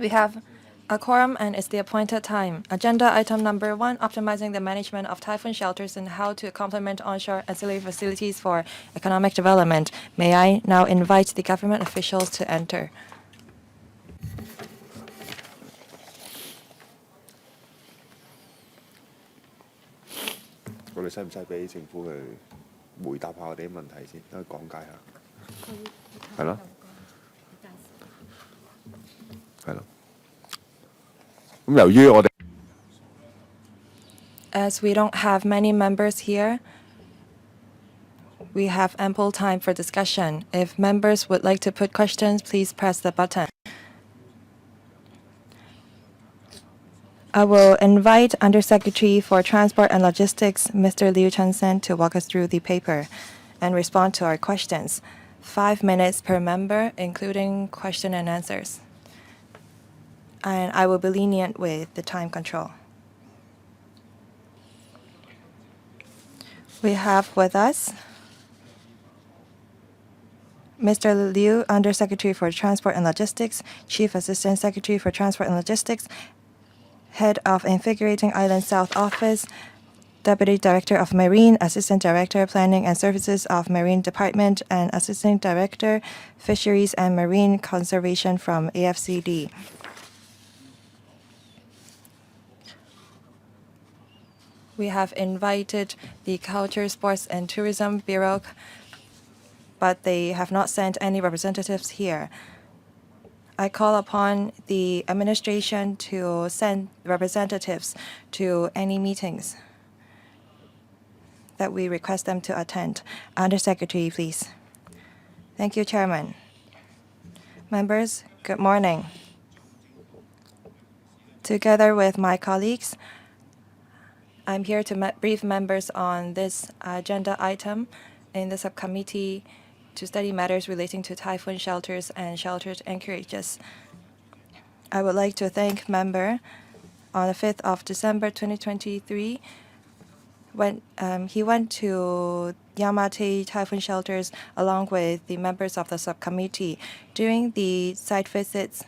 We have a quorum and it's the appointed time. Agenda item number 1, optimizing the management of typhoon shelters and how to complement onshore ancillary facilities for economic development. May I now invite the government officials to enter. 我哋使唔使俾政府去回答下我哋啲問題先，等佢講解下。係咯，係咯。咁由於我哋 As we don't have many members here, we have ample time for discussion. If members would like to put questions, please press the button. I will invite Undersecretary for Transport and Logistics, Mr. Liu Chen-sen, to walk us through the paper and respond to our questions. 5 minutes per member, including question and answers. And I will be lenient with the time control. We have with us Mr. Liu, Undersecretary for Transport and Logistics, Chief Assistant Secretary for Transport and Logistics, Head of Invigorating Island South Office, Deputy Director of Marine, Assistant Director Planning and Services of Marine Department, and Assistant Director Fisheries and Marine Conservation from AFCD. We have invited the Culture, Sports and Tourism Bureau, but they have not sent any representatives here. I call upon the administration to send representatives to any meetings that we request them to attend. Undersecretary, please. Thank you, Chairman. Members, good morning. Together with my colleagues, I'm here to brief members on this agenda item in the subcommittee to study matters relating to typhoon shelters and sheltered anchorages. I would like to thank member on the 5th of December 2023 when he went to Yamate typhoon shelters along with the members of the subcommittee. During the site visits,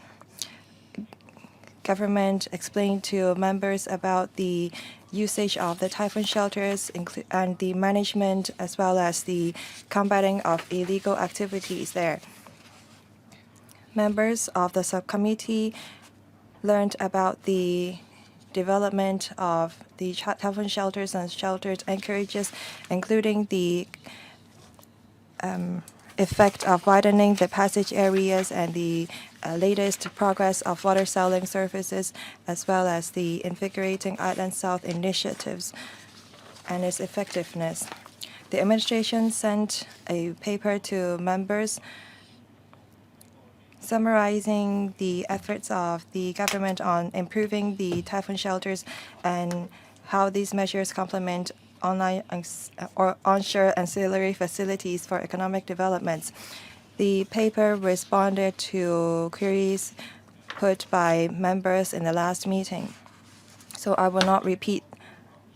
government explained to members about the usage of the typhoon shelters and the management as well as the combating of illegal activities there. Members of the subcommittee learned about the development of the typhoon shelters and sheltered anchorages, including the effect of widening the passage areas and the latest progress of water sailing services, as well as the Invigorating Island South initiatives and its effectiveness. The administration sent a paper to members summarizing the efforts of the government on improving the typhoon shelters and how these measures complement online or onshore ancillary facilities for economic development. The paper responded to queries put by members in the last meeting, so I will not repeat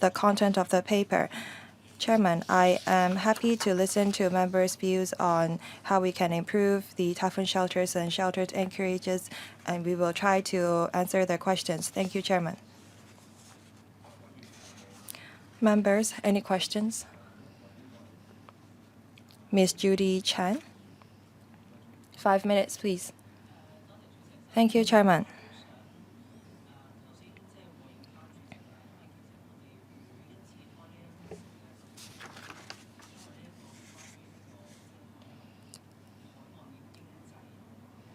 the content of the paper. Chairman, I am happy to listen to members' views on how we can improve the typhoon shelters and sheltered anchorages, and we will try to answer their questions. Thank you, Chairman. Members, any questions? Ms. Judy Chan. 5 minutes, please. Thank you, Chairman.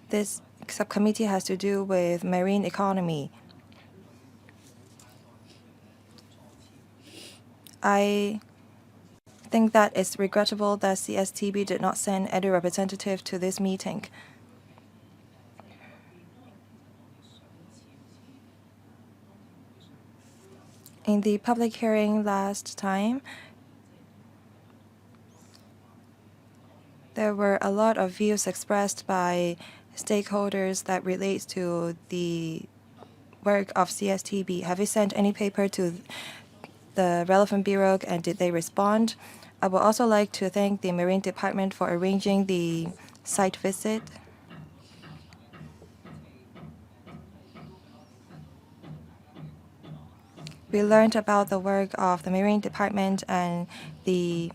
This subcommittee has to do with marine economy. I think that it's regrettable that CSTB did not send any representative to this meeting. In the public hearing last time, there were a lot of views expressed by stakeholders that relates to the work of CSTB. Have you sent any paper to the relevant bureau and did they respond? I would also like to thank the Marine Department for arranging the site visit. We learned about the work of the Marine Department and the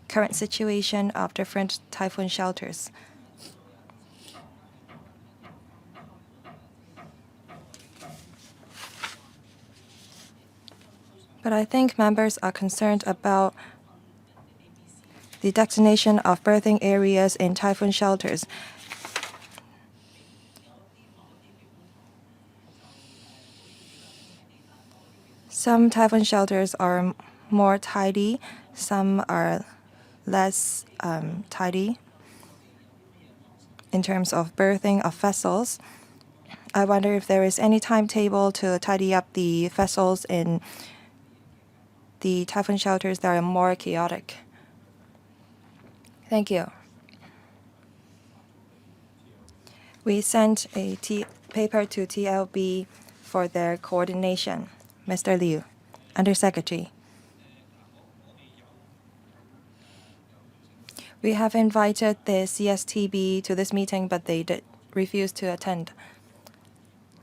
current situation of different typhoon shelters. But I think members are concerned about the designation of berthing areas in typhoon shelters. Some typhoon shelters are more tidy, some are less tidy in terms of berthing of vessels. I wonder if there is any timetable to tidy up the vessels in the typhoon shelters that are more chaotic. Thank you. We sent a paper to TLB for their coordination. Mr. Liu, Undersecretary. We have invited the CSTB to this meeting, but they refused to attend.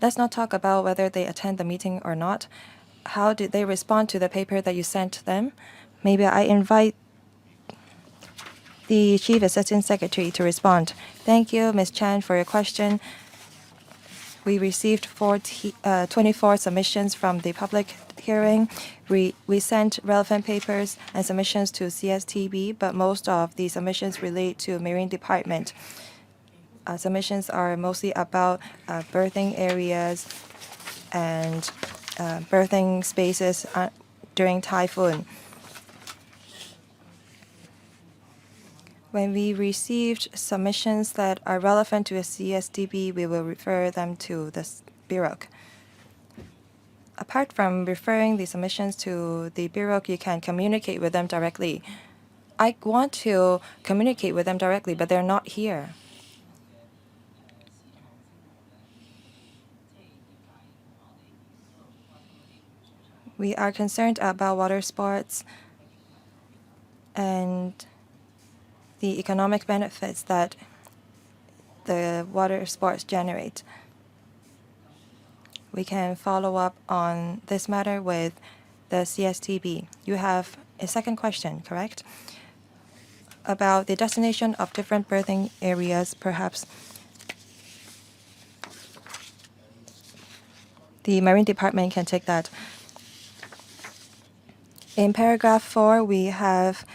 Let's not talk about whether they attend the meeting or not. How did they respond to the paper that you sent them? Maybe I invite the Chief Assistant Secretary to respond. Thank you, Ms. Chan, for your question. We received 24 submissions from the public hearing. We sent relevant papers and submissions to CSTB, but most of the submissions relate to Marine Department. Submissions are mostly about berthing areas and berthing spaces during typhoon. When we received submissions that are relevant to a CSTB, we will refer them to the Bureau. Apart from referring the submissions to the Bureau, you can communicate with them directly. I want to communicate with them directly, but they're not here. We are concerned about water sports and the economic benefits that the water sports generate. We can follow up on this matter with the CSTB. You have a second question, correct? About the destination of different berthing areas, perhaps the Marine Department can take that. In paragraph 4, we have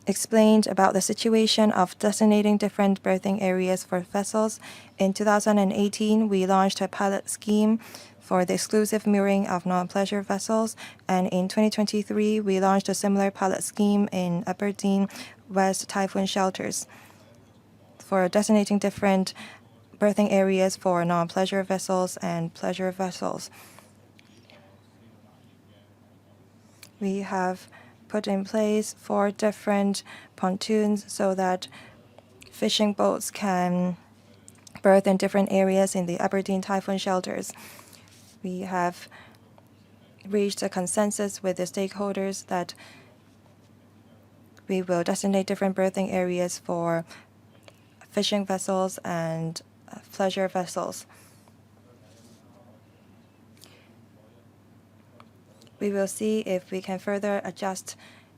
explained about the situation of designating different berthing areas for vessels. In 2018, we launched a pilot scheme for the exclusive mooring of non-pleasure vessels, and in 2023, we launched a similar pilot scheme in Aberdeen West Typhoon shelters for designating different berthing areas for non-pleasure vessels and pleasure vessels. We have put in place 4 different pontoons so that fishing boats can berth in different areas in the Aberdeen Typhoon shelters. We have reached a consensus with the stakeholders that we will designate different berthing areas for fishing vessels and pleasure vessels. We will see if we can further adjust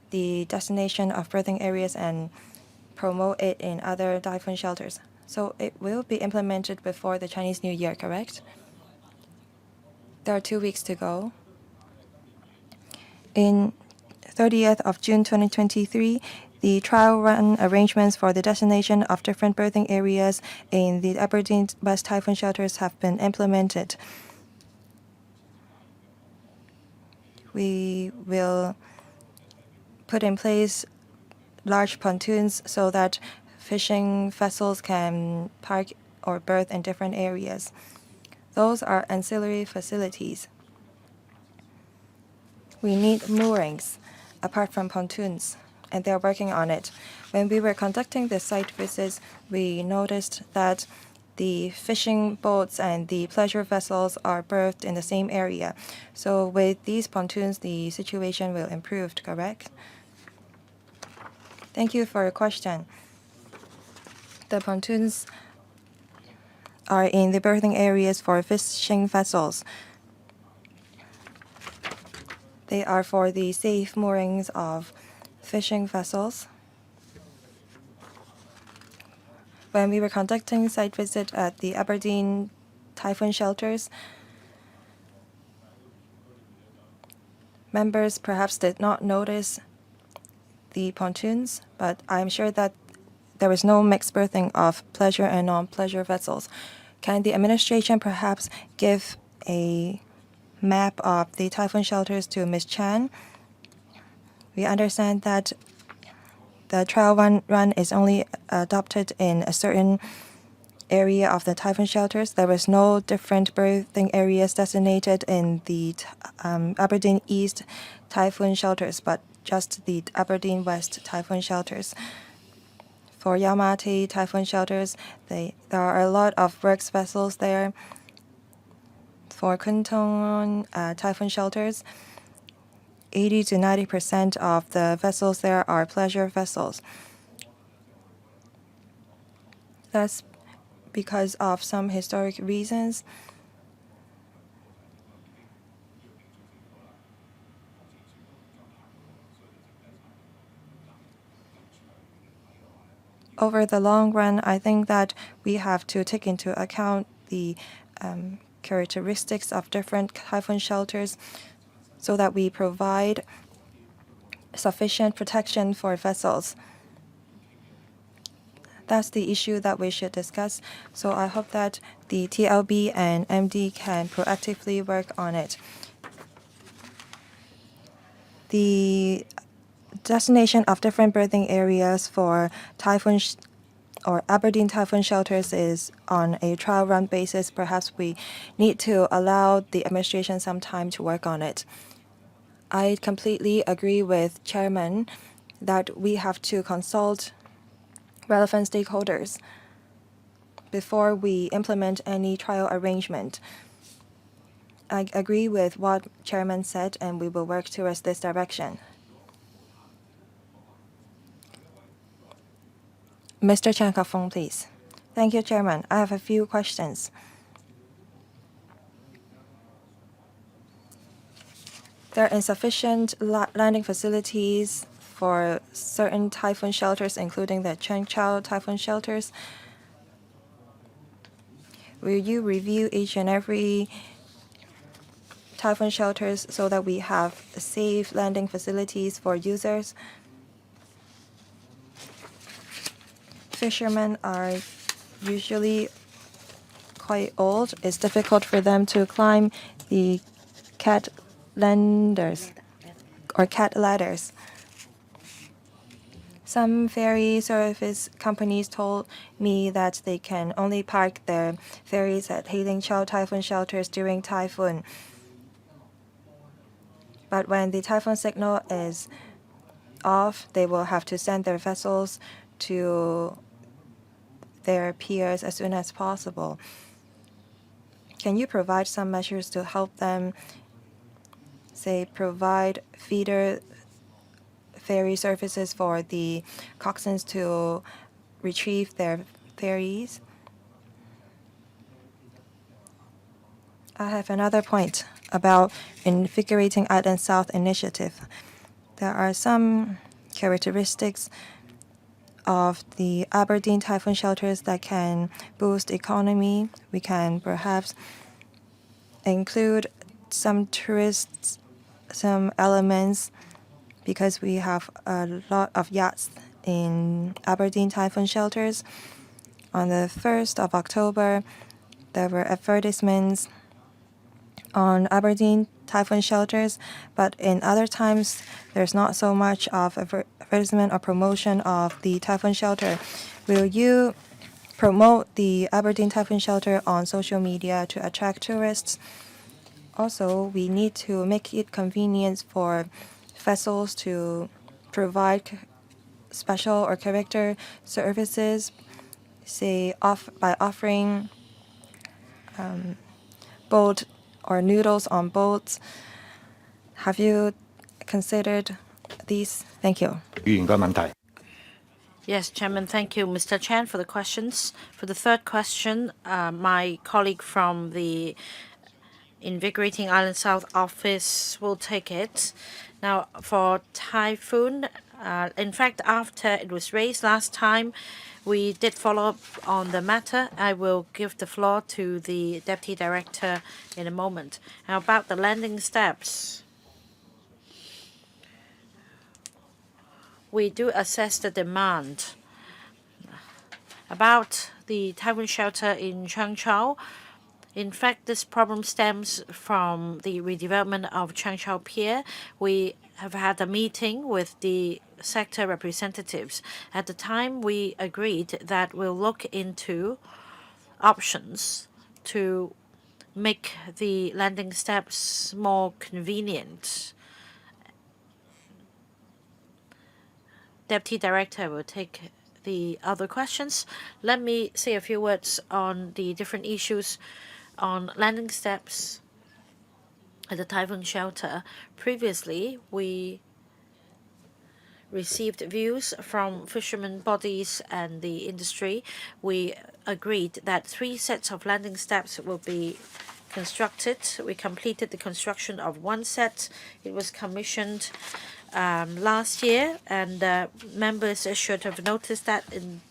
the destination of berthing areas and promote it in other typhoon shelters. So it will be implemented before the Chinese New Year, correct? There are 2 weeks to go. In 30th of June 2023, the trial run arrangements for the destination of different berthing areas in the Aberdeen West Typhoon shelters have been implemented. We will put in place large pontoons so that fishing vessels can park or berth in different areas. Those are ancillary facilities. We need moorings apart from pontoons, and they're working on it. When we were conducting the site visits, we noticed that the fishing boats and the pleasure vessels are berthed in the same area. So with these pontoons, the situation will improve, correct? Thank you for your question. The pontoons are in the berthing areas for fishing vessels. They are for the safe moorings of fishing vessels. When we were conducting site visit at the Aberdeen Typhoon shelters, members perhaps did not notice the pontoons, but I'm sure that there was no mixed berthing of pleasure and non-pleasure vessels. Can the administration perhaps give a map of the typhoon shelters to Ms. Chan? We understand that the trial run is only adopted in a certain area of the typhoon shelters. There was no different berthing areas designated in the Aberdeen East typhoon shelters, but just the Aberdeen West typhoon shelters. For Yamate typhoon shelters, there are a lot of works vessels there. For Kuntung typhoon shelters, 80 to 90% of the vessels there are pleasure vessels. That's because of some historic reasons. Over the long run, I think that we have to take into account the characteristics of different typhoon shelters so that we provide sufficient protection for vessels. That's the issue that we should discuss. So I hope that the TLB and MD can proactively work on it. The destination of different berthing areas for typhoon or Aberdeen typhoon shelters is on a trial run basis. Perhaps we need to allow the administration some time to work on it. I completely agree with Chairman that we have to consult relevant stakeholders before we implement any trial arrangement. I agree with what Chairman said, and we will work towards this direction. Mr. Chan Ka-fong, please. Thank you, Chairman. I have a few questions. There are insufficient landing facilities for certain typhoon shelters, including the Chengchao typhoon shelters. Will you review each and every typhoon shelters so that we have safe landing facilities for users? Fishermen are usually quite old. It's difficult for them to climb the cat ladders. Some ferry service companies told me that they can only park their ferries at Heilingjiao typhoon shelters during typhoon. But when the typhoon signal is off, they will have to send their vessels to their piers as soon as possible. Can you provide some measures to help them, say, provide feeder ferry services for the coxswains to retrieve their ferries? I have another point about Invigorating Island South initiative. There are some characteristics of the Aberdeen typhoon shelters that can boost economy. We can perhaps include some tourists, some elements, because we have a lot of yachts in Aberdeen typhoon shelters. On the 1st of October, there were advertisements on Aberdeen typhoon shelters, but in other times, there's not so much of advertisement or promotion of the typhoon shelter. Will you promote the Aberdeen typhoon shelter on social media to attract tourists? Also, we need to make it convenient for vessels to provide special or character services, say by offering boat or noodles on boats. Have you considered these? Thank you. 語言嘅問題。 Yes, Chairman, thank you, Mr. Chan, for the questions. For the third question, my colleague from the Invigorating Island South office will take it. Now, for Typhoon, in fact, after it was raised last time, we did follow up on the matter. I will give the floor to the Deputy Director in a moment. Now, about the landing steps, we do assess the demand. About the Typhoon shelter in Changchao, in fact, this problem stems from the redevelopment of Changchao Pier. We have had a meeting with the sector representatives. At the time, we agreed that we'll look into options to make the landing steps more convenient. Deputy Director will take the other questions. Let me say a few words on the different issues on landing steps at the Typhoon shelter. Previously, we received views from fishermen bodies and the industry. We agreed that 3 sets of landing steps will be constructed. We completed the construction of 1 set. It was commissioned last year, and members should have noticed that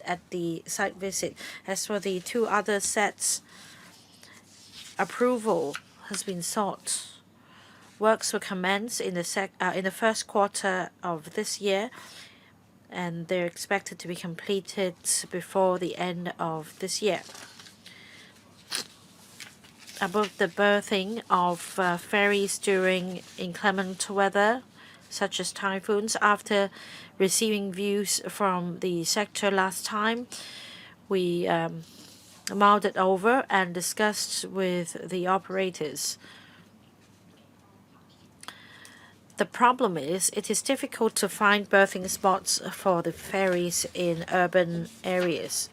at the site visit. As for the 2 other sets, approval has been sought. Works will commence in the first quarter of this year, and they're expected to be completed before the end of this year. About the berthing of ferries during inclement weather, such as typhoons, after receiving views from the sector last time, we mulled it over and discussed with the operators. The problem is it is difficult to find berthing spots for the ferries in urban areas.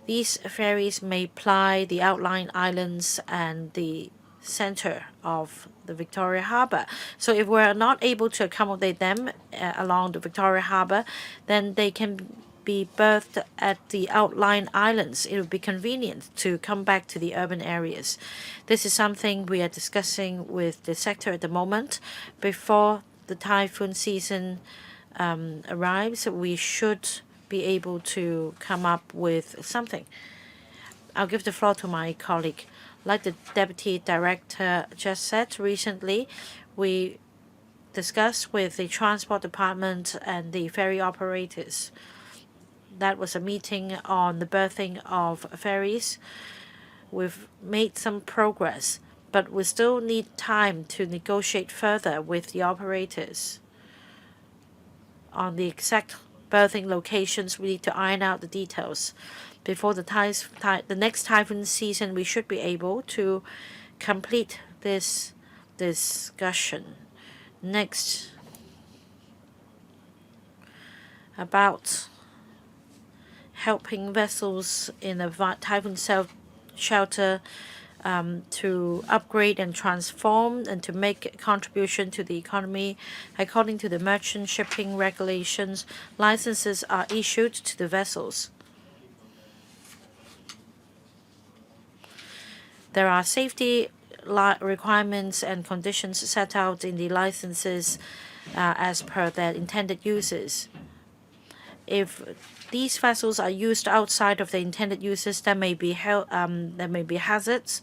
These ferries may ply the outlying islands and the center of the Victoria Harbour. So if we're not able to accommodate them along the Victoria Harbour, then they can be berthed at the outlying islands. It would be convenient to come back to the urban areas. This is something we are discussing with the sector at the moment. Before the typhoon season arrives, we should be able to come up with something. I'll give the floor to my colleague. Like the Deputy Director just said, recently we discussed with the Transport Department and the ferry operators. That was a meeting on the berthing of ferries. We've made some progress, but we still need time to negotiate further with the operators. On the exact berthing locations, we need to iron out the details. Before the next typhoon season, we should be able to complete this discussion. Next, about helping vessels in a typhoon shelter to upgrade and transform and to make a contribution to the economy. According to the merchant shipping regulations, licenses are issued to the vessels. There are safety requirements and conditions set out in the licenses as per their intended uses. If these vessels are used outside of the intended uses, there may be hazards,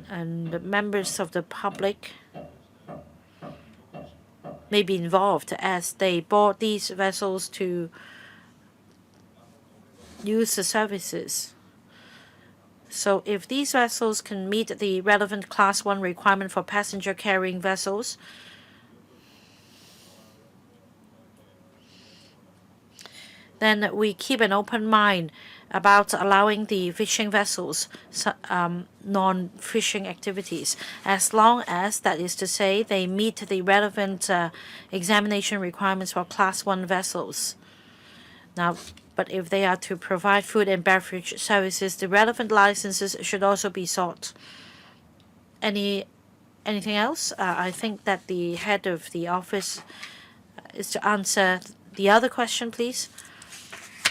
and members of the public may be involved as they board these vessels to use the services. So if these vessels can meet the relevant Class 1 requirement for passenger carrying vessels, then we keep an open mind about allowing the fishing vessels non-fishing activities, as long as, that is to say, they meet the relevant examination requirements for Class 1 vessels. Now, but if they are to provide food and beverage services, the relevant licenses should also be sought. Anything else? I think that the head of the office is to answer the other question, please.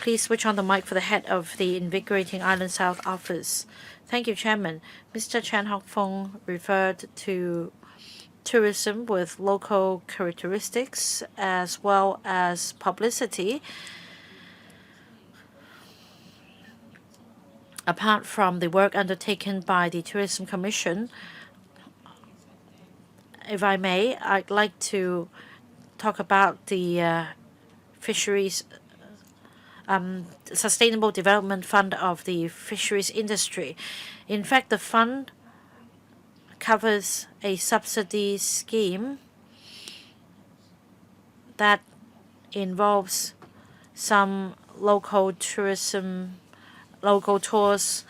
Please switch on the mic for the head of the Invigorating Island South Office. Thank you, Chairman. Mr. Chan Hock Fong referred to tourism with local characteristics as well as publicity. Apart from the work undertaken by the Tourism Commission, if I may, I'd like to talk about the fisheries Sustainable Development Fund of the fisheries industry. In fact, the fund covers a subsidy scheme that involves some local tourism, local tours,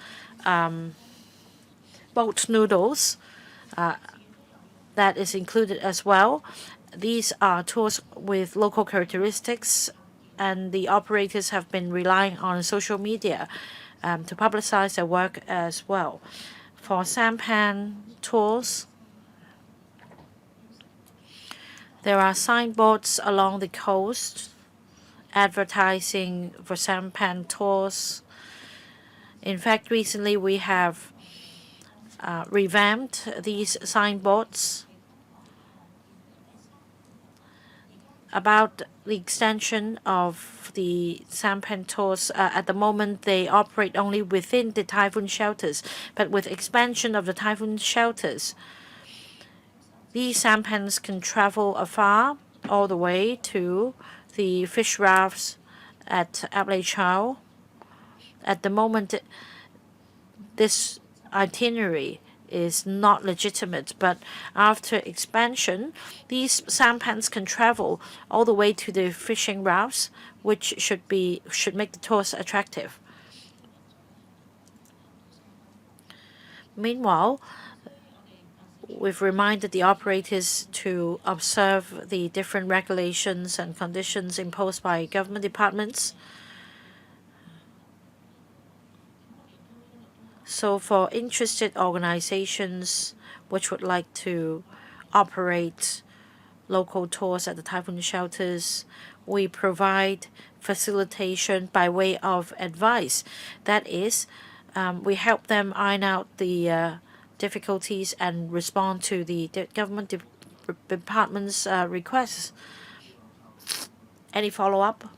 boat noodles that is included as well. These are tours with local characteristics, and the operators have been relying on social media to publicize their work as well. For sampan tours, there are signboards along the coast advertising for sampan tours. In fact, recently we have revamped these signboards about the extension of the sampan tours. At the moment, they operate only within the typhoon shelters, but with expansion of the typhoon shelters, these sampans can travel afar all the way to the fish rafts at Ablay Chow. At the moment, this itinerary is not legitimate, but after expansion, these sampans can travel all the way to the fishing rafts, which should make the tours attractive. Meanwhile, we've reminded the operators to observe the different regulations and conditions imposed by government departments. So for interested organizations which would like to operate local tours at the typhoon shelters, we provide facilitation by way of advice. That is, we help them iron out the difficulties and respond to the government department's requests. Any follow-up?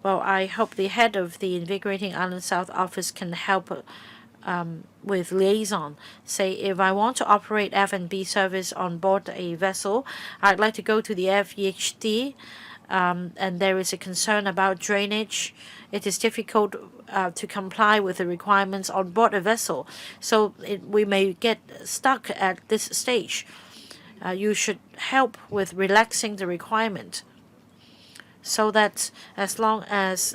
Well, I hope the head of the Invigorating Island South office can help with liaison. Say, if I want to operate F&B service on board a vessel, I'd like to go to the FEHD, and there is a concern about drainage. It is difficult to comply with the requirements on board a vessel, so we may get stuck at this stage. You should help with relaxing the requirement, so that as long as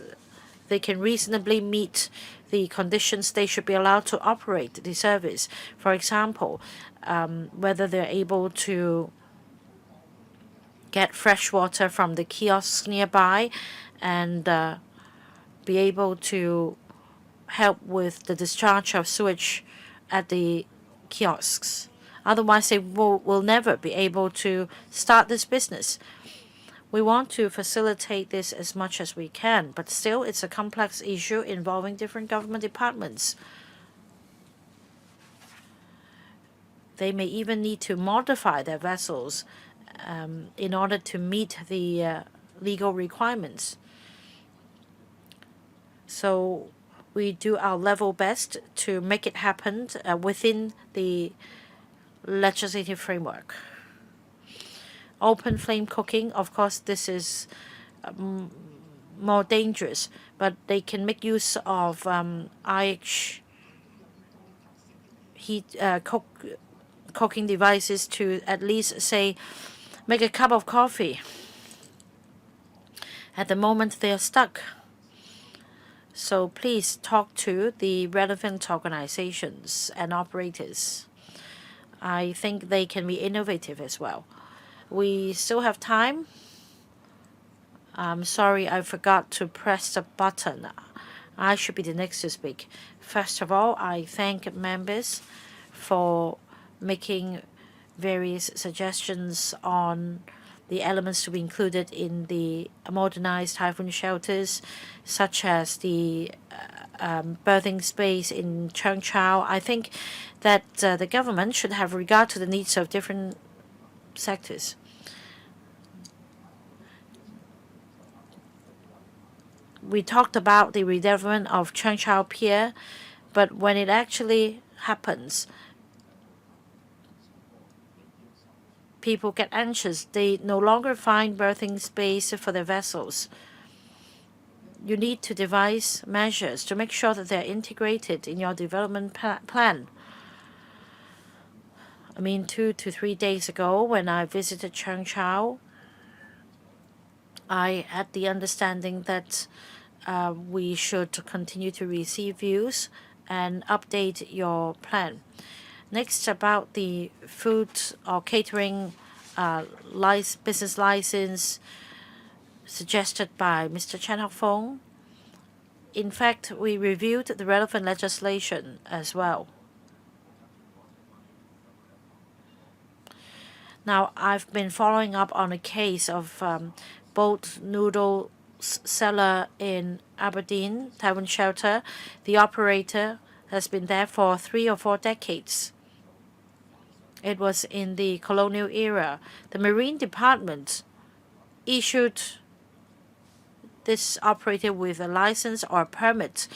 they can reasonably meet the conditions, they should be allowed to operate the service. For example, whether they're able to get fresh water from the kiosks nearby and be able to help with the discharge of sewage at the kiosks. Otherwise, they will never be able to start this business. We want to facilitate this as much as we can, but still it's a complex issue involving different government departments. They may even need to modify their vessels in order to meet the legal requirements. So we do our level best to make it happen within the legislative framework. Open flame cooking, of course, this is more dangerous, but they can make use of IH heat cooking devices to at least, say, make a cup of coffee. At the moment, they are stuck. So please talk to the relevant organizations and operators. I think they can be innovative as well. We still have time. I'm sorry, I forgot to press the button. I should be the next to speak. First of all, I thank members for making various suggestions on the elements to be included in the modernized typhoon shelters, such as the berthing space in Cheung Chau. I think that the government should have regard to the needs of different sectors. We talked about the redevelopment of Cheung Chau Pier, but when it actually happens, people get anxious. They no longer find berthing space for their vessels. You need to devise measures to make sure that they're integrated in your development plan. I mean, 2 to 3 days ago, when I visited Cheung Chau, I had the understanding that we should continue to receive views and update your plan. Next, about the food or catering business license suggested by Mr. Chen Hock-Fong. In fact, we reviewed the relevant legislation as well. Now, I've been following up on a case of boat noodle seller in Aberdeen, Typhoon Shelter. The operator has been there for 3 or 4 decades. It was in the colonial era. The Marine Department issued this operator with a license or a permit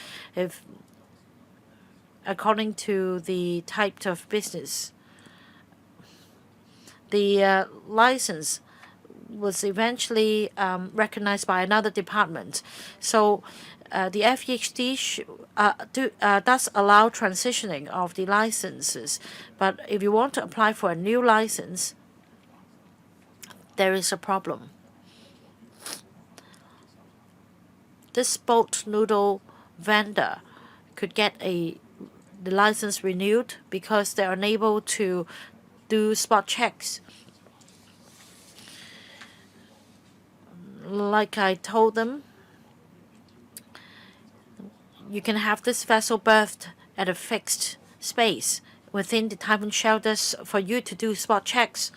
according to the type of business. The license was eventually recognized by another department. So the FEHD does allow transitioning of the licenses. But if you want to apply for a new license, there is a problem. This boat noodle vendor could get the license renewed because they're unable to do spot checks. Like I told them, you can have this vessel berthed at a fixed space within the Typhoon shelters for you to do spot checks,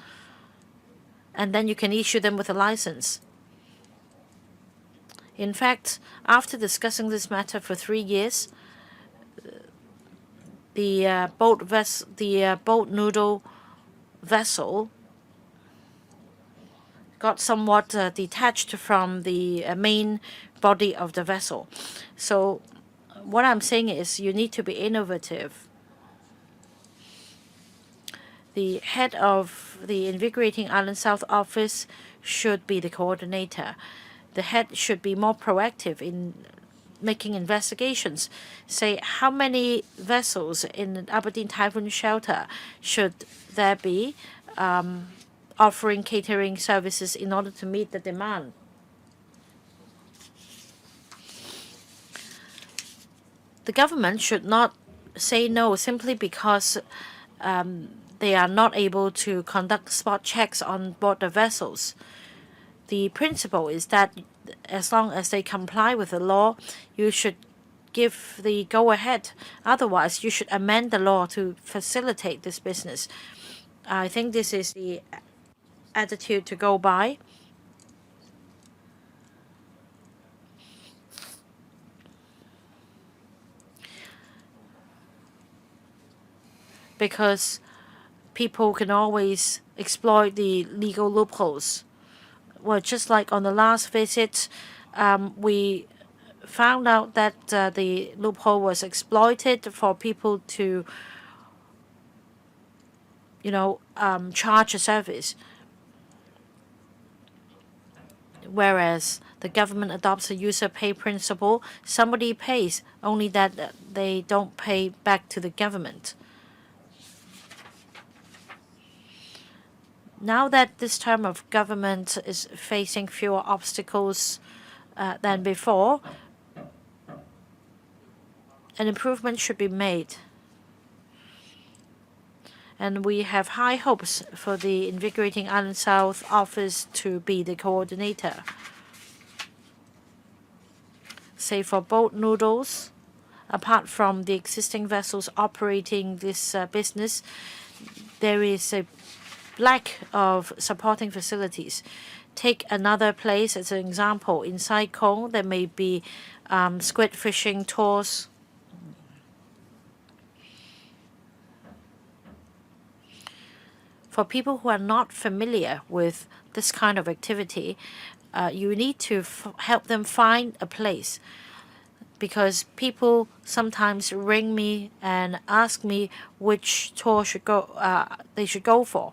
and then you can issue them with a license. In fact, after discussing this matter for 3 years, the boat noodle vessel got somewhat detached from the main body of the vessel. So what I'm saying is you need to be innovative. The head of the Invigorating Island South office should be the coordinator. The head should be more proactive in making investigations. Say, how many vessels in Aberdeen Typhoon Shelter should there be offering catering services in order to meet the demand? The government should not say no simply because they are not able to conduct spot checks on board the vessels. The principle is that as long as they comply with the law, you should give the go-ahead. Otherwise, you should amend the law to facilitate this business. I think this is the attitude to go by. Because people can always exploit the legal loopholes. Well, just like on the last visit, we found out that the loophole was exploited for people to, charge a service. Whereas the government adopts a user pay principle, somebody pays, only that they don't pay back to the government. Now that this term of government is facing fewer obstacles than before, an improvement should be made. And we have high hopes for the Invigorating Island South office to be the coordinator. Say for boat noodles, apart from the existing vessels operating this business, there is a lack of supporting facilities. Take another place as an example. In Sai Kung, there may be squid fishing tours. For people who are not familiar with this kind of activity, you need to help them find a place, because people sometimes ring me and ask me which tour they should go for.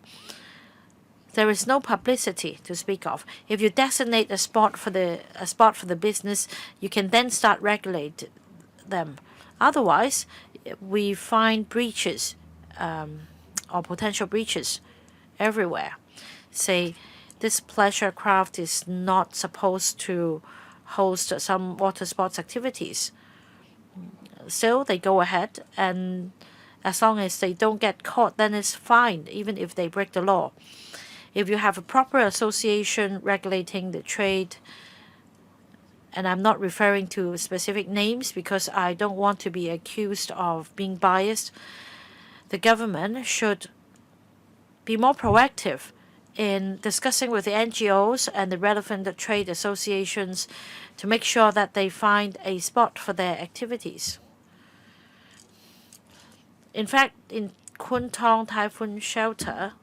There is no publicity to speak of. If you designate a spot for the business, you can then start regulate them. Otherwise, we find breaches or potential breaches everywhere. Say, this pleasure craft is not supposed to host some water sports activities. Still, they go ahead, and as long as they don't get caught, then it's fine, even if they break the law. If you have a proper association regulating the trade, and I'm not referring to specific names because I don't want to be accused of being biased, the government should be more proactive in discussing with the NGOs and the relevant trade associations to make sure that they find a spot for their activities. In fact, in Kwun Tong Typhoon Shelter,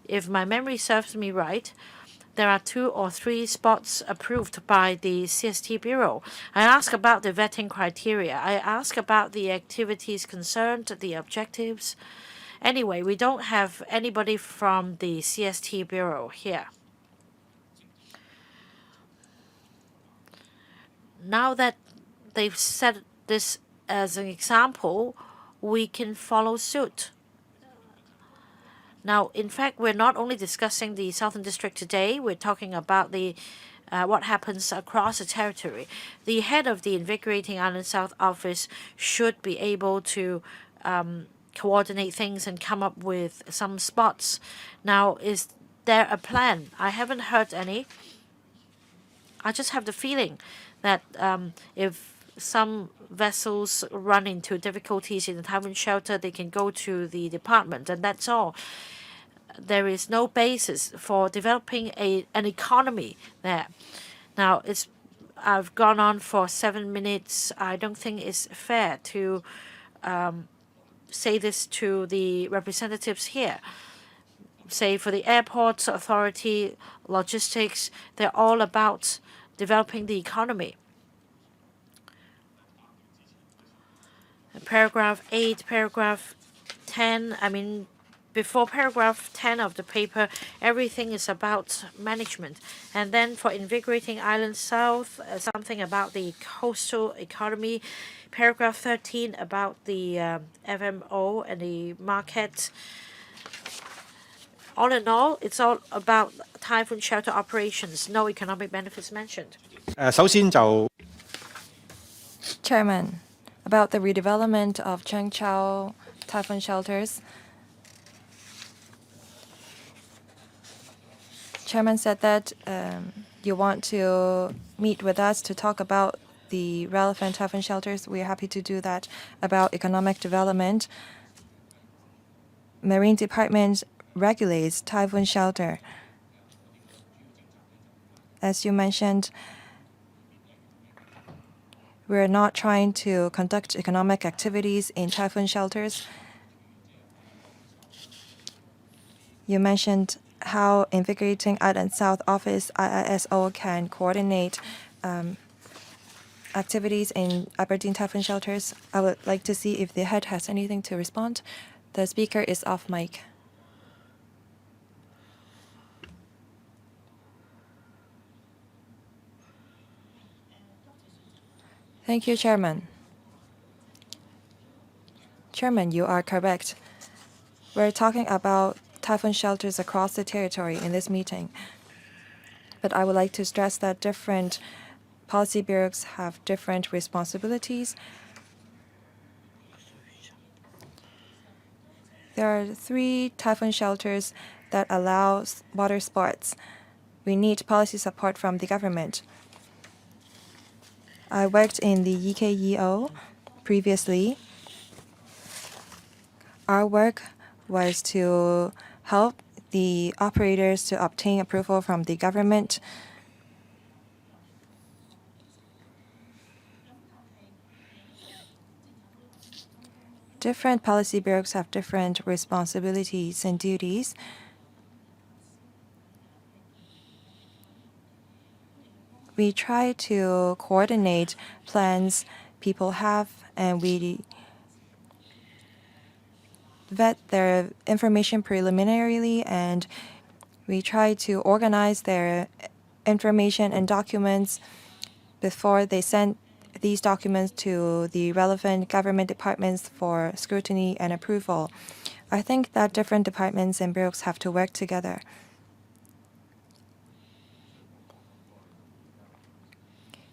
if my memory serves me right, there are 2 or 3 spots approved by the CST Bureau. I ask about the vetting criteria. I ask about the activities concerned, the objectives. Anyway, we don't have anybody from the CST Bureau here. Now that they've set this as an example, we can follow suit. Now, in fact, we're not only discussing the Southern District today, we're talking about what happens across the territory. The head of the Invigorating Island South office should be able to coordinate things and come up with some spots. Now, is there a plan? I haven't heard any. I just have the feeling that if some vessels run into difficulties in the typhoon shelter, they can go to the department, and that's all. There is no basis for developing an economy there. Now, I've gone on for 7 minutes. I don't think it's fair to say this to the representatives here. Say, for the airports authority, logistics, they're all about developing the economy. Paragraph 8, paragraph 10, before paragraph 10 of the paper, everything is about management. And then for Invigorating Island South, something about the coastal economy. Paragraph 13 about the FMO and the market. All in all, it's all about typhoon shelter operations, no economic benefits mentioned. Chairman, about the redevelopment of Chengchao typhoon shelters, Chairman said that you want to meet with us to talk about the relevant typhoon shelters. We are happy to do that. About economic development, Marine Department regulates typhoon shelter. As you mentioned, we're not trying to conduct economic activities in typhoon shelters. You mentioned how Invigorating Island South Office, IISO, can coordinate activities in Aberdeen typhoon shelters. I would like to see if the head has anything to respond. The speaker is off mic. Thank you, Chairman. Chairman, you are correct. We're talking about typhoon shelters across the territory in this meeting. But I would like to stress that different policy bureaus have different responsibilities. There are 3 typhoon shelters that allow water sports. We need policy support from the government. I worked in the EKEO previously. Our work was to help the operators to obtain approval from the government. Different policy bureaus have different responsibilities and duties. We try to coordinate plans people have, and we vet their information preliminarily, and we try to organize their information and documents before they send these documents to the relevant government departments for scrutiny and approval. I think that different departments and bureaus have to work together.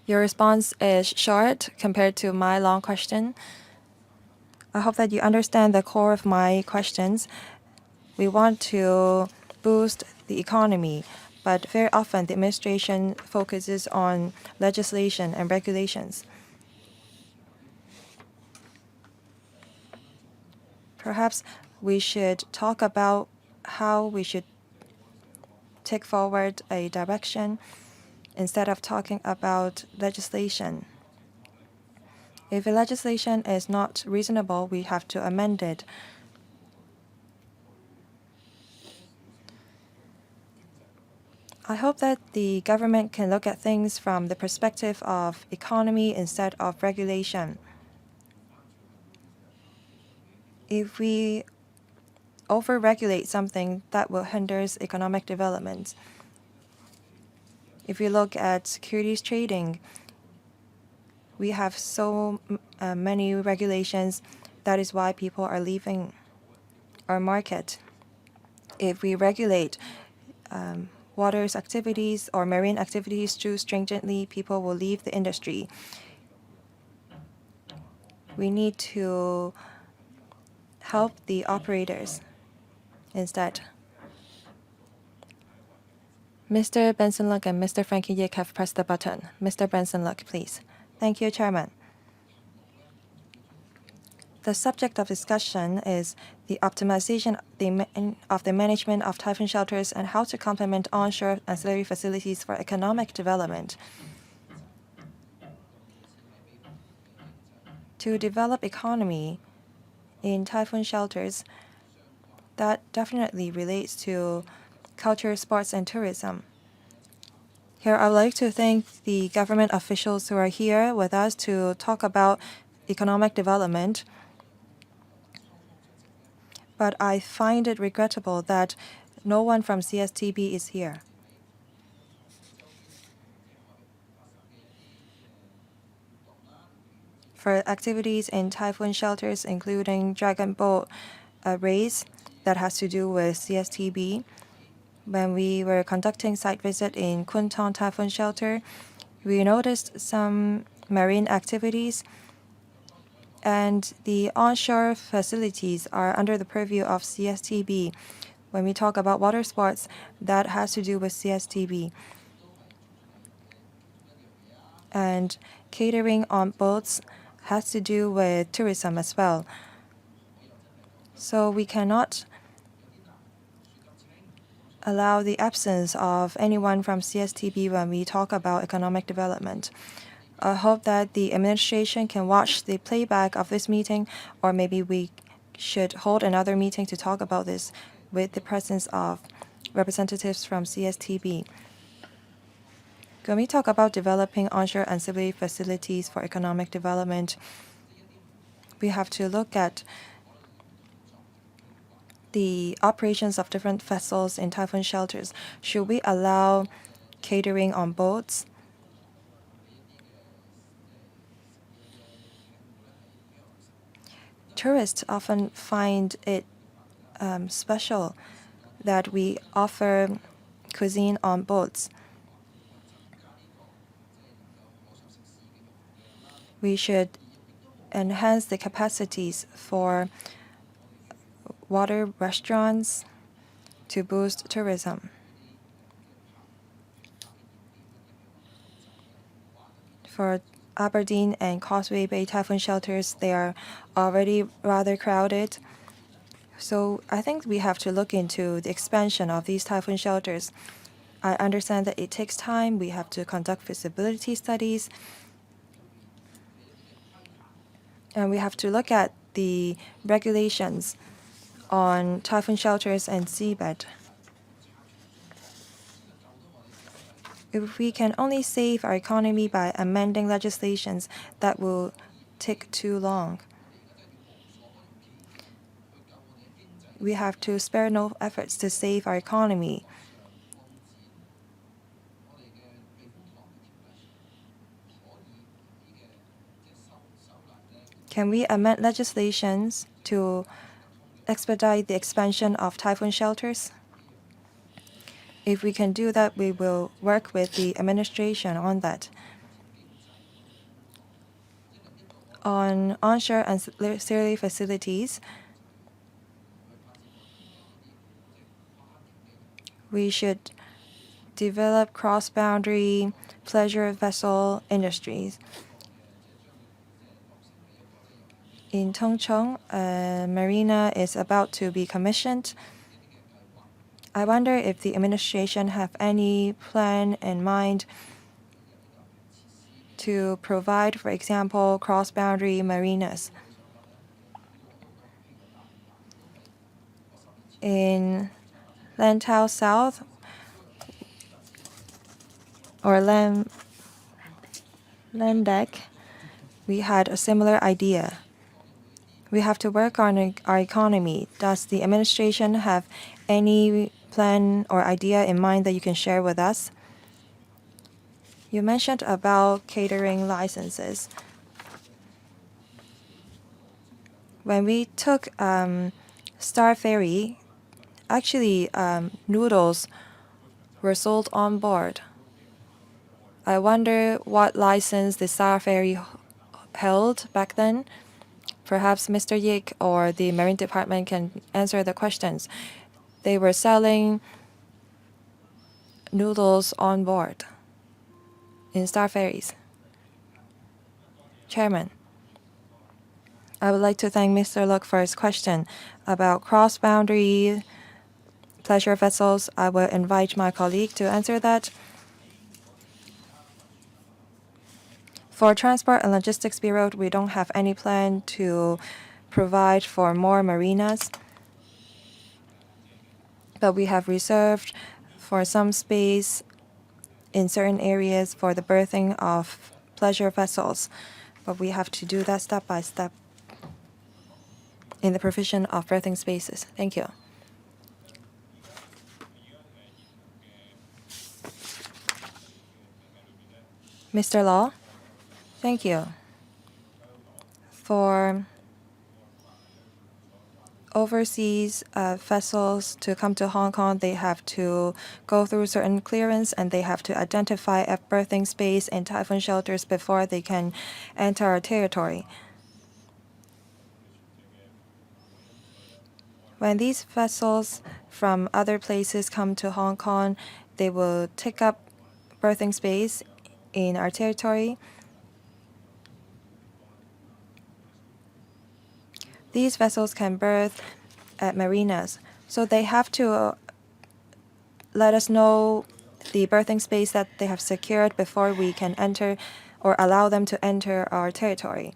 Your response is short compared to my long question. I hope that you understand the core of my questions. We want to boost the economy, but very often the administration focuses on legislation and regulations. Perhaps we should talk about how we should take forward a direction instead of talking about legislation. If a legislation is not reasonable, we have to amend it. I hope that the government can look at things from the perspective of economy instead of regulation. If we overregulate something, that will hinder economic development. If you look at securities trading, we have so many regulations. That is why people are leaving our market. If we regulate water's activities or marine activities too stringently, people will leave the industry. We need to help the operators instead. Mr. Benson Luck and Mr. Frankie Yik have pressed the button. Mr. Benson Luck, please. Thank you, Chairman. The subject of discussion is the optimization of the management of typhoon shelters and how to complement onshore ancillary facilities for economic development. To develop economy in typhoon shelters, that definitely relates to culture, sports, and tourism. Here, I would like to thank the government officials who are here with us to talk about economic development. But I find it regrettable that no one from CSTB is here. For activities in typhoon shelters, including dragon boat race that has to do with CSTB, when we were conducting site visit in Kuntong Typhoon Shelter, we noticed some marine activities, and the onshore facilities are under the purview of CSTB. When we talk about water sports, that has to do with CSTB. And catering on boats has to do with tourism as well. So we cannot allow the absence of anyone from CSTB when we talk about economic development. I hope that the administration can watch the playback of this meeting, or maybe we should hold another meeting to talk about this with the presence of representatives from CSTB. When we talk about developing onshore ancillary facilities for economic development, we have to look at the operations of different vessels in typhoon shelters. Should we allow catering on boats? Tourists often find it special that we offer cuisine on boats. We should enhance the capacities for water restaurants to boost tourism. For Aberdeen and Causeway Bay typhoon shelters, they are already rather crowded. So I think we have to look into the expansion of these typhoon shelters. I understand that it takes time. We have to conduct feasibility studies. And we have to look at the regulations on typhoon shelters and seabed. If we can only save our economy by amending legislations, that will take too long. We have to spare no efforts to save our economy. Can we amend legislations to expedite the expansion of typhoon shelters? If we can do that, we will work with the administration on that. On onshore ancillary facilities, we should develop cross-boundary pleasure vessel industries. In Tongcheng, a marina is about to be commissioned. I wonder if the administration have any plan in mind to provide, for example, cross-boundary marinas. In Lantau South or Landeck, we had a similar idea. We have to work on our economy. Does the administration have any plan or idea in mind that you can share with us? You mentioned about catering licenses. When we took Star Ferry, actually noodles were sold on board. I wonder what license the Star Ferry held back then. Perhaps Mr. Yik or the Marine Department can answer the questions. They were selling noodles on board in Star Ferries. Chairman, I would like to thank Mr. Look for his question about cross-boundary pleasure vessels. I will invite my colleague to answer that. For Transport and Logistics Bureau, we don't have any plan to provide for more marinas, but we have reserved for some space in certain areas for the berthing of pleasure vessels. But we have to do that step by step in the provision of berthing spaces. Thank you. Mr. Law? Thank you. For overseas vessels to come to Hong Kong, they have to go through certain clearance and they have to identify a berthing space in typhoon shelters before they can enter our territory. When these vessels from other places come to Hong Kong, they will take up berthing space in our territory. These vessels can berth at marinas, so they have to let us know the berthing space that they have secured before we can enter or allow them to enter our territory.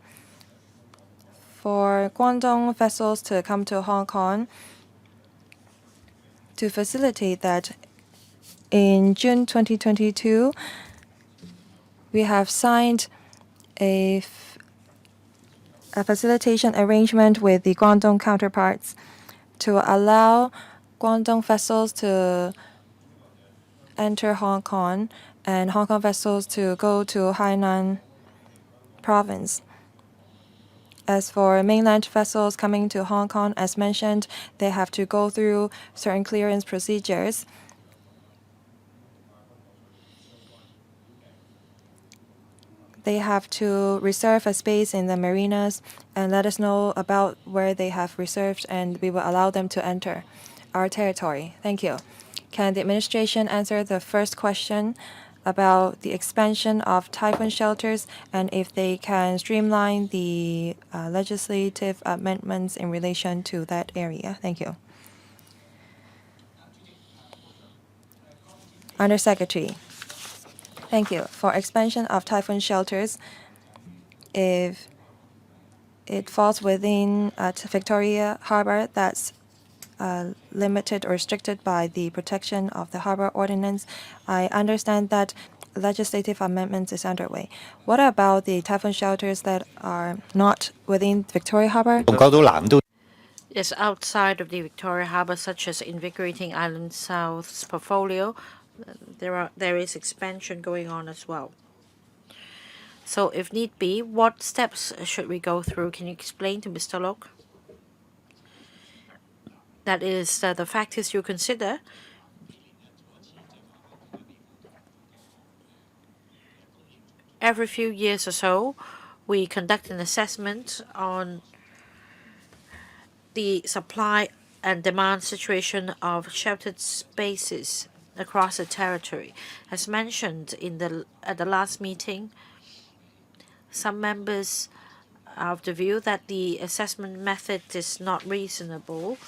For Guangdong vessels to come to Hong Kong, to facilitate that, in June 2022, we have signed a facilitation arrangement with the Guangdong counterparts to allow Guangdong vessels to enter Hong Kong and Hong Kong vessels to go to Hainan province. As for mainland vessels coming to Hong Kong, as mentioned, they have to go through certain clearance procedures. They have to reserve a space in the marinas and let us know about where they have reserved, and we will allow them to enter our territory. Thank you. Can the administration answer the first question about the expansion of typhoon shelters and if they can streamline the legislative amendments in relation to that area. Thank you. Undersecretary. Thank you. For expansion of typhoon shelters, if it falls within Victoria Harbour, that's limited or restricted by the protection of the harbour ordinance. I understand that legislative amendments is underway. What about the typhoon shelters that are not within Victoria Harbour? Yes, outside of the Victoria Harbour, such as Invigorating Island South's portfolio, there is expansion going on as well. So if need be, what steps should we go through? Can you explain to Mr. Lok? That is the factors you consider. Every few years or so, we conduct an assessment on the supply and demand situation of sheltered spaces across the territory. As mentioned at the last meeting, some members are of the view that the assessment method is not reasonable.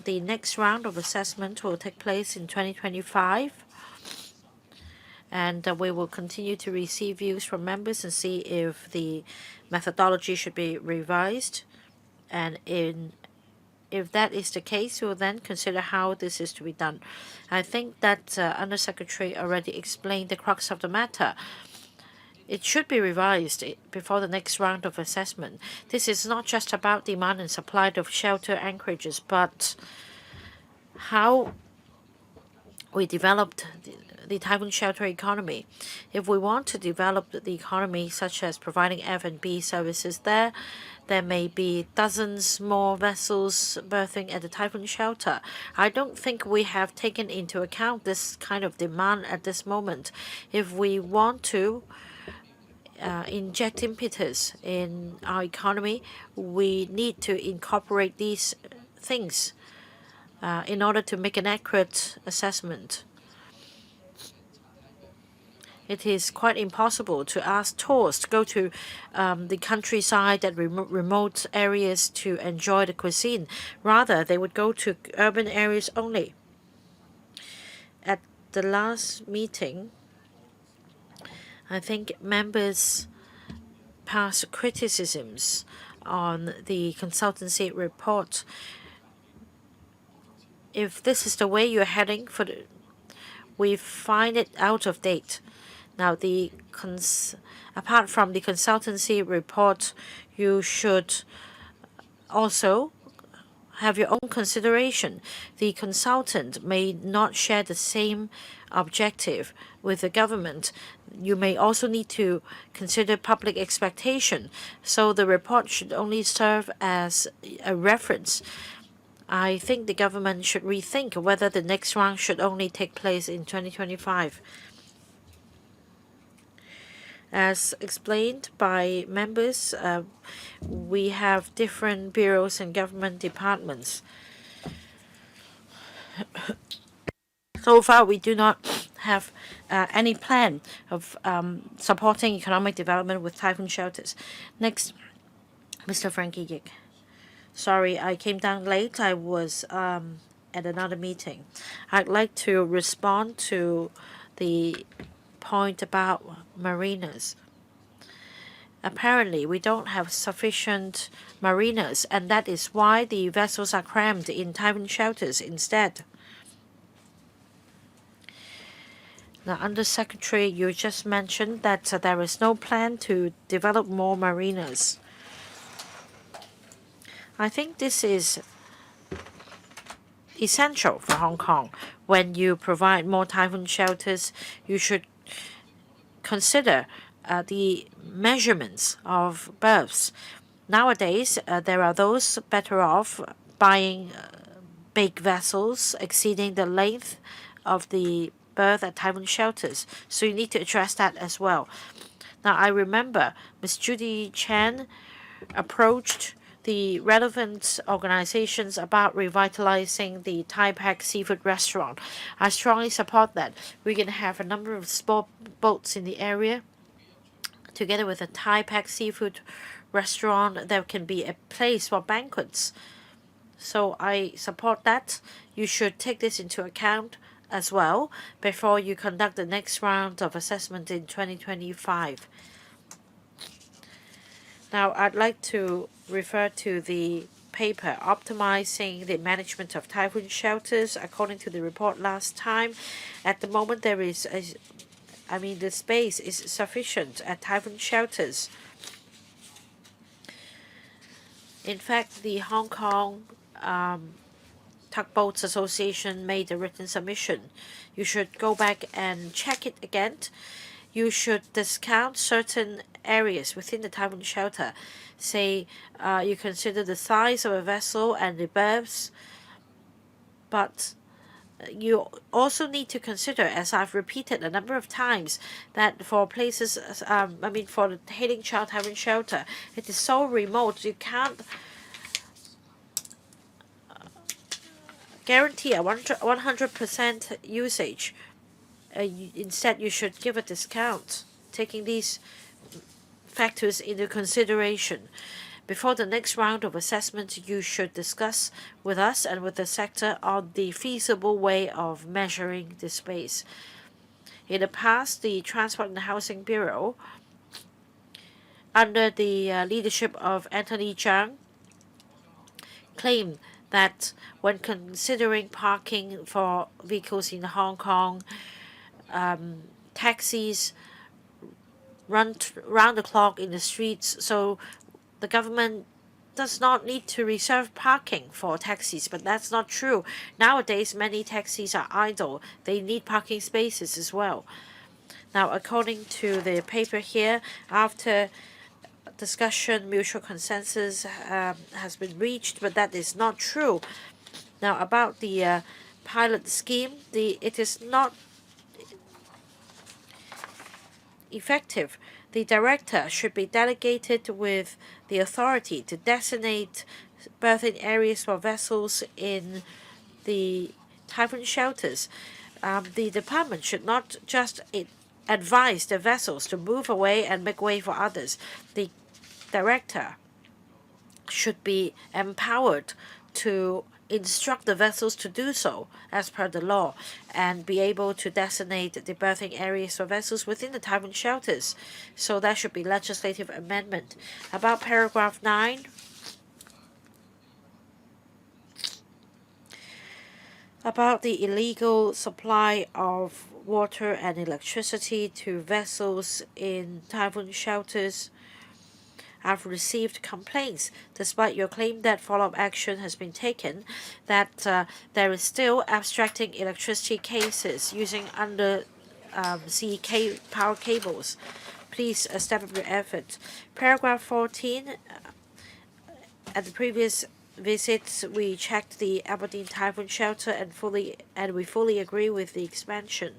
The next round of assessment will take place in 2025, and we will continue to receive views from members and see if the methodology should be revised. And if that is the case, we will then consider how this is to be done. I think that Undersecretary already explained the crux of the matter. It should be revised before the next round of assessment. This is not just about demand and supply of shelter anchorages, but how we developed the typhoon shelter economy. If we want to develop the economy, such as providing F&B services there may be dozens more vessels berthing at the typhoon shelter. I don't think we have taken into account this kind of demand at this moment. If we want to inject impetus in our economy, we need to incorporate these things in order to make an accurate assessment. It is quite impossible to ask tourists to go to the countryside and remote areas to enjoy the cuisine. Rather, they would go to urban areas only. At the last meeting, I think members passed criticisms on the consultancy report. If this is the way you're heading we find it out of date. Now, apart from the consultancy report, you should also have your own consideration. The consultant may not share the same objective with the government. You may also need to consider public expectation. So the report should only serve as a reference. I think the government should rethink whether the next round should only take place in 2025. As explained by members, we have different bureaus and government departments. So far, we do not have any plan of supporting economic development with typhoon shelters. Next, Mr. Frankie Yik. Sorry, I came down late. I was at another meeting. I'd like to respond to the point about marinas. Apparently, we don't have sufficient marinas, and that is why the vessels are crammed in typhoon shelters instead. Now, Undersecretary, you just mentioned that there is no plan to develop more marinas. I think this is essential for Hong Kong. When you provide more typhoon shelters, you should consider the measurements of berths. Nowadays, there are those better off buying big vessels exceeding the length of the berth at typhoon shelters. So you need to address that as well. Now, I remember Ms. Judy Chan approached the relevant organizations about revitalizing the Thai-Pac seafood restaurant. I strongly support that. We can have a number of sport boats in the area. Together with a Thai-Pac seafood restaurant, there can be a place for banquets. So I support that. You should take this into account as well before you conduct the next round of assessment in 2025. Now, I'd like to refer to the paper optimizing the management of typhoon shelters. According to the report last time, at the moment there is the space is sufficient at typhoon shelters. In fact, the Hong Kong Tugboats Association made a written submission. You should go back and check it again. You should discount certain areas within the typhoon shelter. Say you consider the size of a vessel and the berths, but you also need to consider, as I've repeated a number of times, that for places, for the Hailing Child Typhoon Shelter, it is so remote you can't guarantee a 100% usage. Instead, you should give a discount, taking these factors into consideration. Before the next round of assessment, you should discuss with us and with the sector on the feasible way of measuring the space. In the past, the Transport and Housing Bureau, under the leadership of Anthony Chiang, claimed that when considering parking for vehicles in Hong Kong, taxis run round the clock in the streets, so the government does not need to reserve parking for taxis, but that's not true. Nowadays, many taxis are idle. They need parking spaces as well. Now, according to the paper here, after discussion, mutual consensus has been reached, but that is not true. Now, about the pilot scheme, it is not effective. The director should be delegated with the authority to designate berthing areas for vessels in the typhoon shelters. The department should not just advise the vessels to move away and make way for others. The director should be empowered to instruct the vessels to do so as per the law and be able to designate the berthing areas for vessels within the typhoon shelters. So that should be legislative amendment. About paragraph 9, about the illegal supply of water and electricity to vessels in typhoon shelters. I've received complaints, despite your claim that follow-up action has been taken, that there is still abstracting electricity cases using undersea power cables. Please step up your effort. Paragraph 14. At the previous visits, we checked the Aberdeen Typhoon Shelter and we fully agree with the expansion.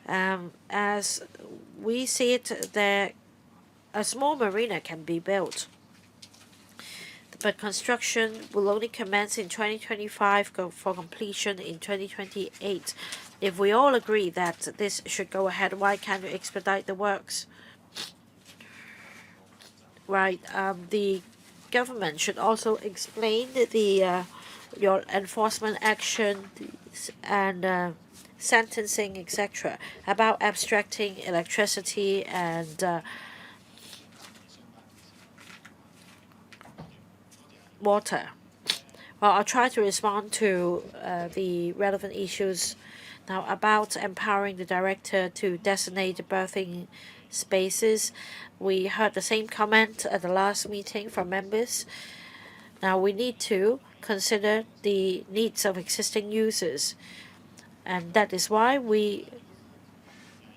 As we see it, a small marina can be built, but construction will only commence in 2025 for completion in 2028. If we all agree that this should go ahead, why can't we expedite the works? Right. The government should also explain your enforcement action and sentencing, etc., about abstracting electricity and water. Well, I'll try to respond to the relevant issues now about empowering the director to designate berthing spaces. We heard the same comment at the last meeting from members. Now we need to consider the needs of existing users, and that is why we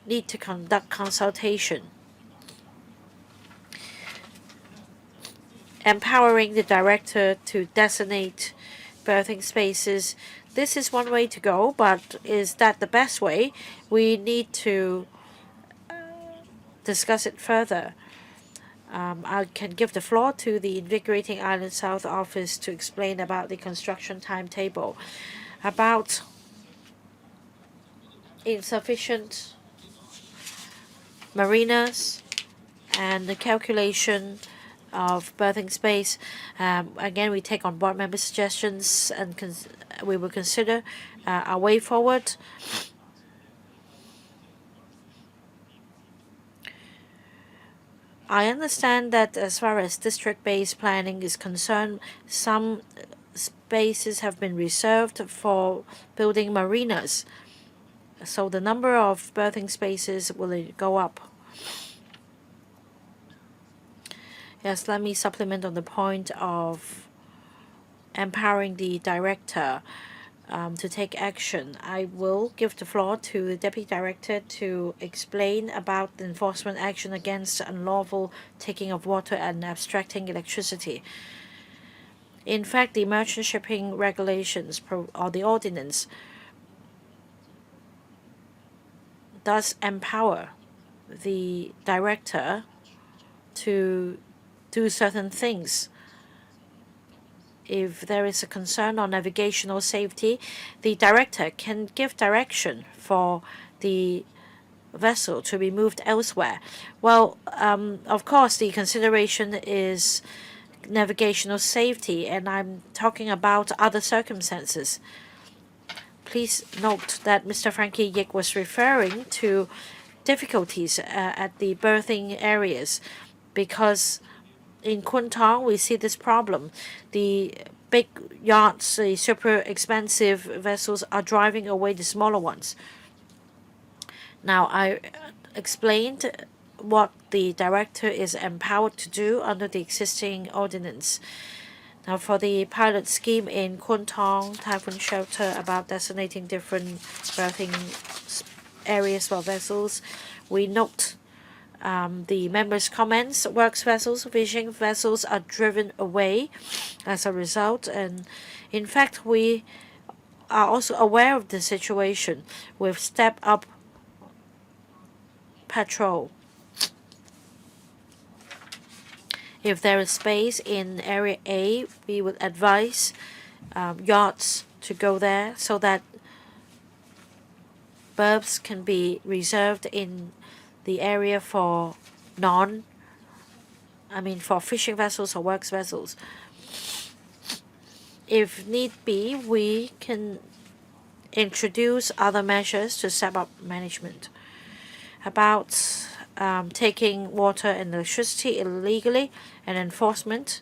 need to conduct consultation. Empowering the director to designate berthing spaces. This is one way to go, but is that the best way? We need to discuss it further. I can give the floor to the Invigorating Island South office to explain about the construction timetable, about insufficient marinas and the calculation of berthing space. Again, we take on board member suggestions and we will consider our way forward. I understand that as far as district-based planning is concerned, some spaces have been reserved for building marinas. So the number of berthing spaces will go up. Yes, let me supplement on the point of empowering the director to take action. I will give the floor to the Deputy Director to explain about the enforcement action against unlawful taking of water and abstracting electricity. In fact, the merchant shipping regulations or the ordinance does empower the director to do certain things. If there is a concern on navigational safety, the director can give direction for the vessel to be moved elsewhere. Well, of course, the consideration is navigational safety, and I'm talking about other circumstances. Please note that Mr. Frankie Yik was referring to difficulties at the berthing areas because in Kwun Tong, we see this problem. The big yachts, the super expensive vessels are driving away the smaller ones. Now, I explained what the director is empowered to do under the existing ordinance. Now, for the pilot scheme in Kwun Tong Typhoon Shelter about designating different berthing areas for vessels, we note the members' comments. Works vessels, fishing vessels are driven away as a result. And in fact, we are also aware of the situation. We've stepped up patrol. If there is space in Area A, we would advise yachts to go there so that berths can be reserved in the area for for fishing vessels or works vessels. If need be, we can introduce other measures to step up management. About taking water and electricity illegally and enforcement.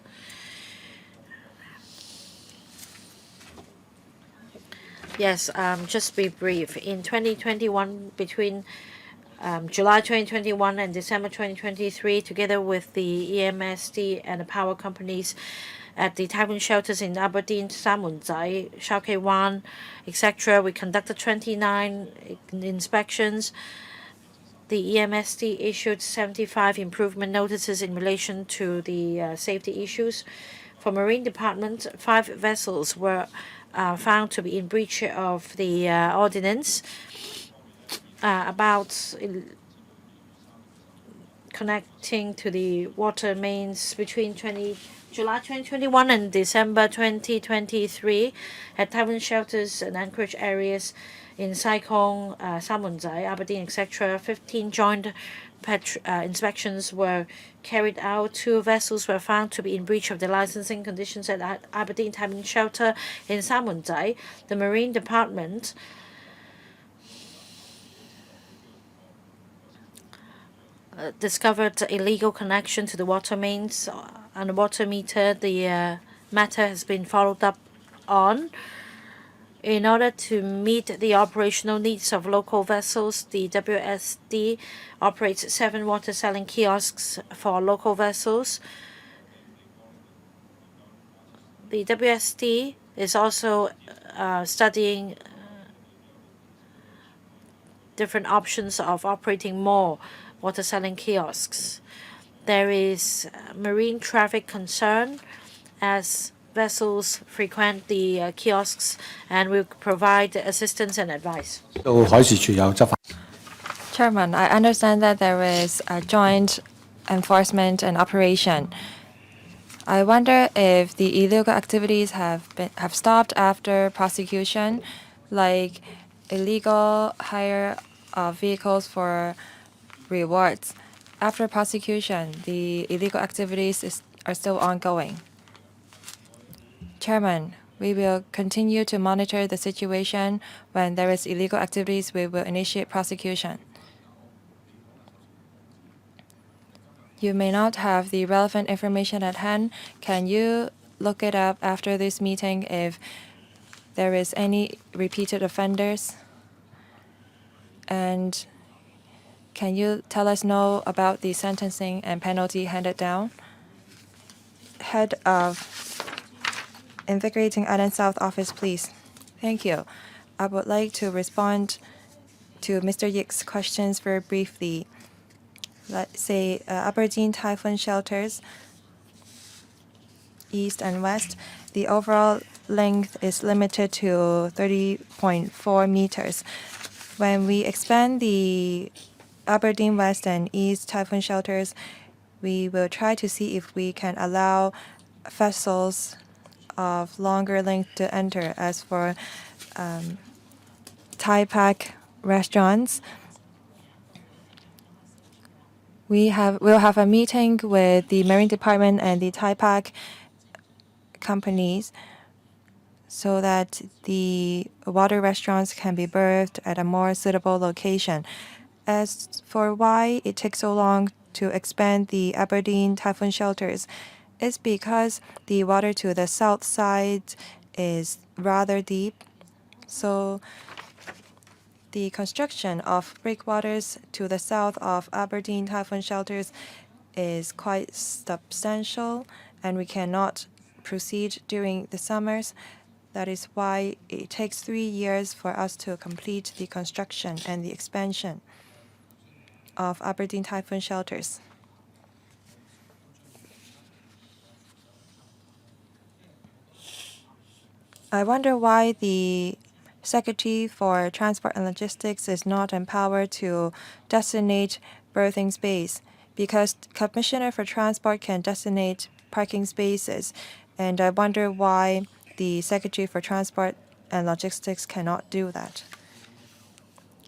Yes, just be brief. In 2021, between July 2021 and December 2023, together with the EMSD and the power companies at the Typhoon shelters in Aberdeen, Sa Mun Zai, Shau Kei Wan, etc., we conducted 29 inspections. The EMSD issued 75 improvement notices in relation to the safety issues. For Marine Department, 5 vessels were found to be in breach of the ordinance. About connecting to the water mains between July 2021 and December 2023 at Typhoon shelters and anchorage areas in Sai Kung, Sa Mun Zai, Aberdeen, etc. 15 joint inspections were carried out. 2 vessels were found to be in breach of the licensing conditions at Aberdeen Typhoon shelter in Sa Mun Zai. The Marine Department discovered illegal connection to the water mains and the water meter. The matter has been followed up on. In order to meet the operational needs of local vessels, the WSD operates 7 water selling kiosks for local vessels. The WSD is also studying different options of operating more water selling kiosks. There is marine traffic concern as vessels frequent the kiosks and will provide assistance and advice. Chairman, I understand that there is a joint enforcement and operation. I wonder if the illegal activities have stopped after prosecution, like illegal hire of vehicles for rewards. After prosecution, the illegal activities are still ongoing. Chairman, we will continue to monitor the situation. When there is illegal activities, we will initiate prosecution. You may not have the relevant information at hand. Can you look it up after this meeting if there is any repeated offenders? And can you tell us know about the sentencing and penalty handed down? Head of Invigorating Island South Office, please. Thank you. I would like to respond to Mr. Yik's questions very briefly. Let's say Aberdeen Typhoon shelters, east and west. The overall length is limited to 30.4 meters. When we expand the Aberdeen West and East Typhoon shelters, we will try to see if we can allow vessels of longer length to enter. As for Thai Pack restaurants, we'll have a meeting with the Marine Department and the Thai Pack companies so that the water restaurants can be berthed at a more suitable location. As for why it takes so long to expand the Aberdeen Typhoon shelters, it's because the water to the south side is rather deep. So the construction of breakwaters to the south of Aberdeen Typhoon shelters is quite substantial, and we cannot proceed during the summers. That is why it takes 3 years for us to complete the construction and the expansion of Aberdeen Typhoon shelters. I wonder why the Secretary for Transport and Logistics is not empowered to designate berthing space, because Commissioner for Transport can designate parking spaces, and I wonder why the Secretary for Transport and Logistics cannot do that.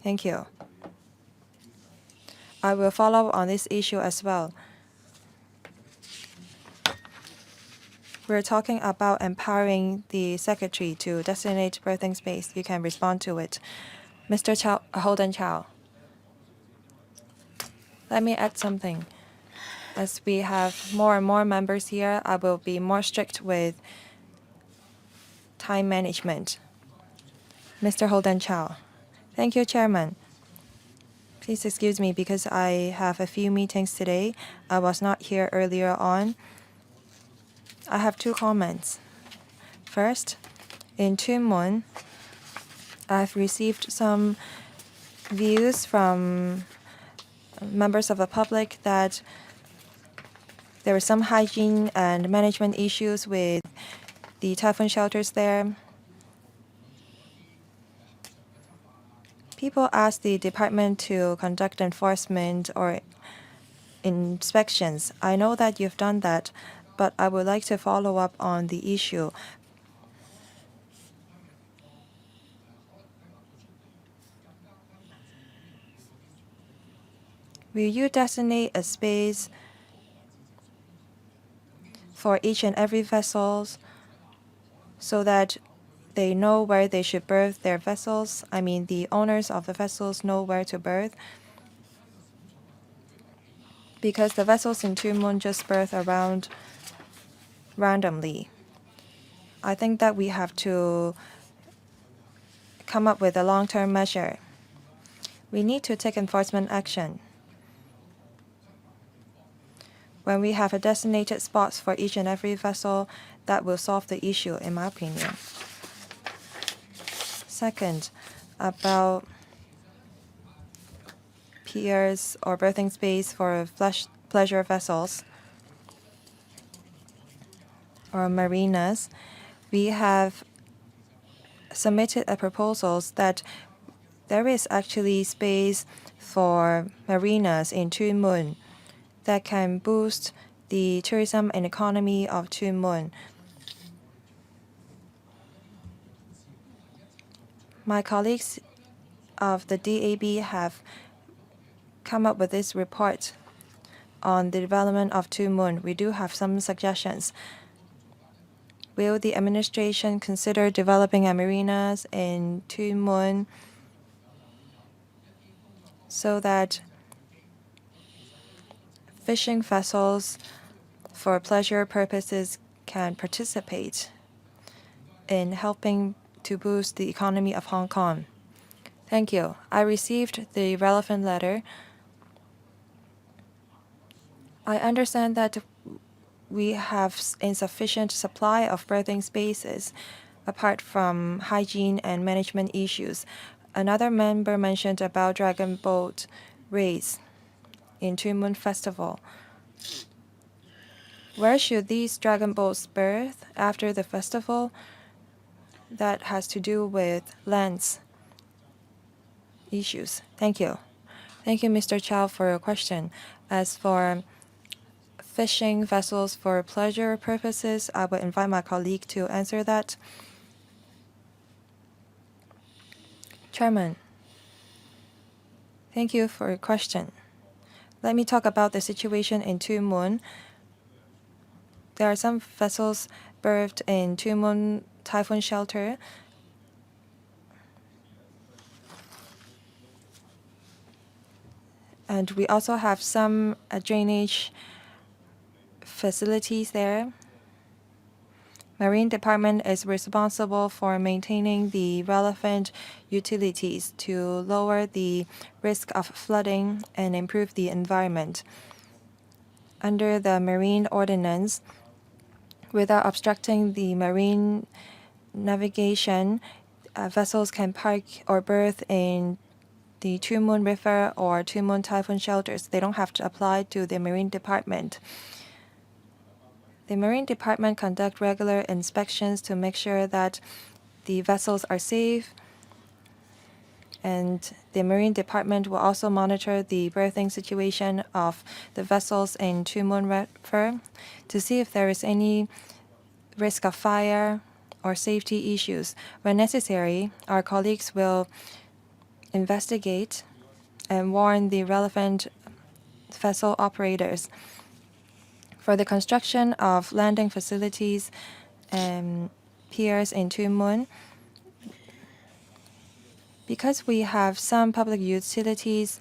Thank you. I will follow on this issue as well. We're talking about empowering the Secretary to designate berthing space. You can respond to it. Mr. Chow, Holden Chow. Let me add something. As we have more and more members here, I will be more strict with time management. Mr. Holden Chow. Thank you, Chairman. Please excuse me because I have a few meetings today. I was not here earlier on. I have 2 comments. First, in Tuen Mun, I've received some views from members of the public that there are some hygiene and management issues with the typhoon shelters there. People ask the department to conduct enforcement or inspections. I know that you've done that, but I would like to follow up on the issue. Will you designate a space for each and every vessel so that they know where they should berth their vessels? I mean, the owners of the vessels know where to berth. Because the vessels in Tuen Mun just berth around randomly. I think that we have to come up with a long-term measure. We need to take enforcement action. When we have a designated spots for each and every vessel, that will solve the issue, in my opinion. Second, about piers or berthing space for pleasure vessels or marinas, we have submitted a proposal that there is actually space for marinas in Tuen Mun. that can boost the tourism and economy of Tuen Mun. My colleagues of the DAB have come up with this report on the development of Tuen Mun. We do have some suggestions. Will the administration consider developing a marinas in Tuen Mun so that fishing vessels for pleasure purposes can participate in helping to boost the economy of Hong Kong? Thank you. I received the relevant letter. I understand that we have insufficient supply of berthing spaces apart from hygiene and management issues. Another member mentioned about dragon boat race in Tuen Mun Festival. Where should these dragon boats berth after the festival? That has to do with lands issues. Thank you. Thank you, Mr. Chow, for your question. As for fishing vessels for pleasure purposes, I will invite my colleague to answer that. Chairman, thank you for your question. Let me talk about the situation in Tuen Mun. There are some vessels berthed in Tuen Mun Typhoon shelter. And we also have some drainage facilities there. Marine Department is responsible for maintaining the relevant utilities to lower the risk of flooding and improve the environment. Under the Marine Ordinance, without obstructing the marine navigation, vessels can park or berth in the Tuen Mun River or Tuen Mun Typhoon shelters. They don't have to apply to the Marine Department. The Marine Department conduct regular inspections to make sure that the vessels are safe, and the Marine Department will also monitor the berthing situation of the vessels in Tuen Mun River to see if there is any risk of fire or safety issues. When necessary, our colleagues will investigate and warn the relevant vessel operators. For the construction of landing facilities and piers in Tuen Mun, because we have some public utilities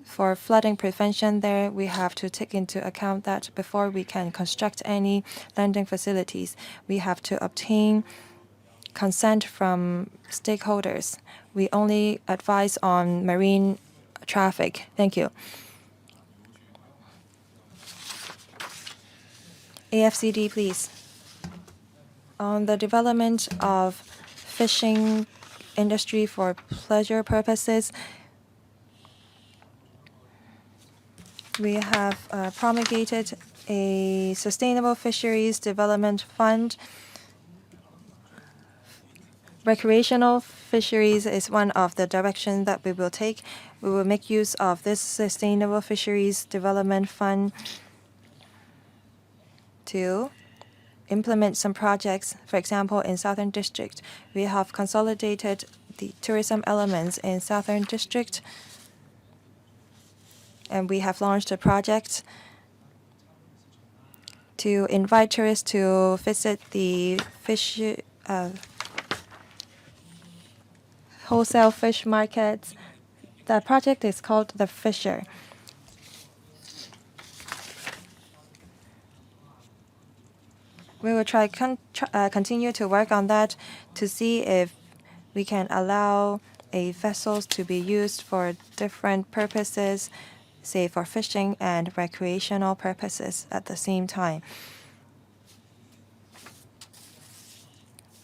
for flooding prevention there, we have to take into account that before we can construct any landing facilities, we have to obtain consent from stakeholders. We only advise on marine traffic. Thank you. AFCD, please. On the development of fishing industry for pleasure purposes, we have promulgated a sustainable fisheries development fund. Recreational fisheries is one of the directions that we will take. We will make use of this sustainable fisheries development fund to implement some projects. For example, in Southern District, we have consolidated the tourism elements in Southern District, and we have launched a project to invite tourists to visit the wholesale fish markets. The project is called The Fisher. We will continue to work on that to see if we can allow vessels to be used for different purposes, say for fishing and recreational purposes at the same time.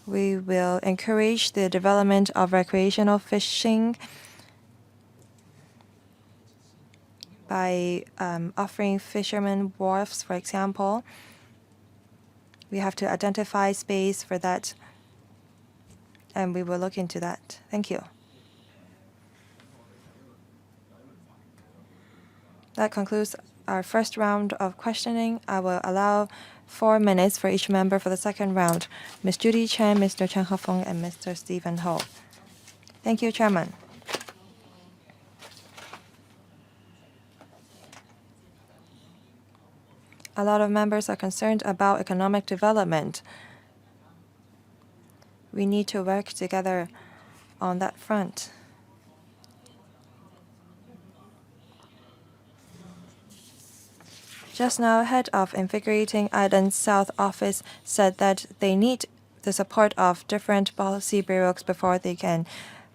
We will encourage the development of recreational fishing by offering fishermen wharves, for example. We have to identify space for that, and we will look into that. Thank you. That concludes our first round of questioning. I will allow 4 minutes for each member for the second round. Ms. Judy Chen, Mr. Chen Hefeng, and Mr. Stephen Ho. Thank you, Chairman. A lot of members are concerned about economic development. We need to work together on that front. Just now, head of Invigorating Islands South Office said that they need the support of different policy bureaus before they can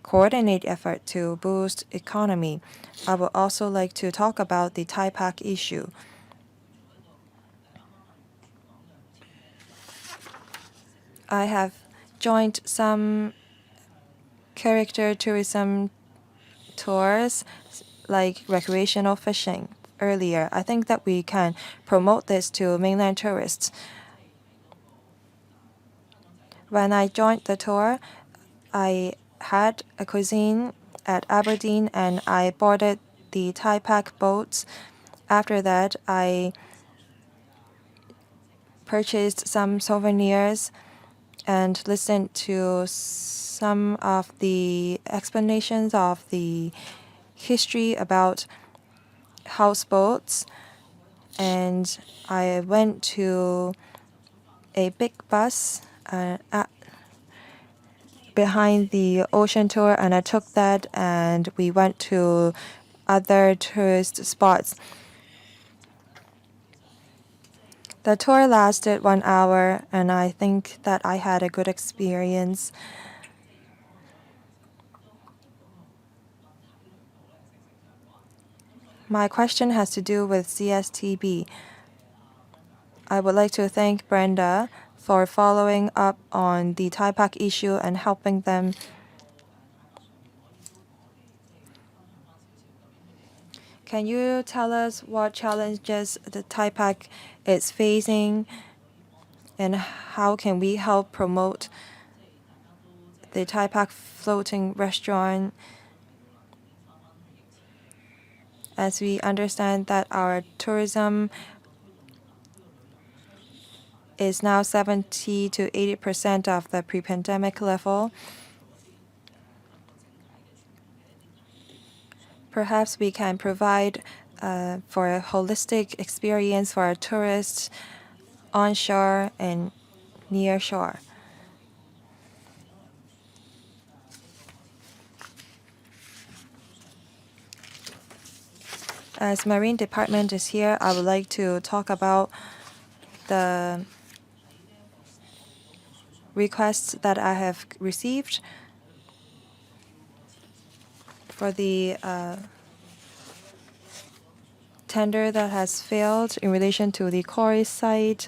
coordinate effort to boost economy. I would also like to talk about the TIPAC issue. I have joined some character tourism tours like recreational fishing earlier. I think that we can promote this to mainland tourists. When I joined the tour, I had a cuisine at Aberdeen and I boarded the TIPAC boats. After that, I purchased some souvenirs and listened to some of the explanations of the history about houseboats. And I went to a big bus behind the ocean tour, and I took that and we went to other tourist spots. The tour lasted 1 hour, and I think that I had a good experience. My question has to do with CSTB. I would like to thank Brenda for following up on the TIPAC issue and helping them. Can you tell us what challenges the TIPAC is facing and how can we help promote the TIPAC floating restaurant? As we understand that our tourism is now 70 to 80% of the pre-pandemic level. Perhaps we can provide for a holistic experience for our tourists onshore and near shore. As Marine Department is here, I would like to talk about the requests that I have received for the tender that has failed in relation to the quarry site.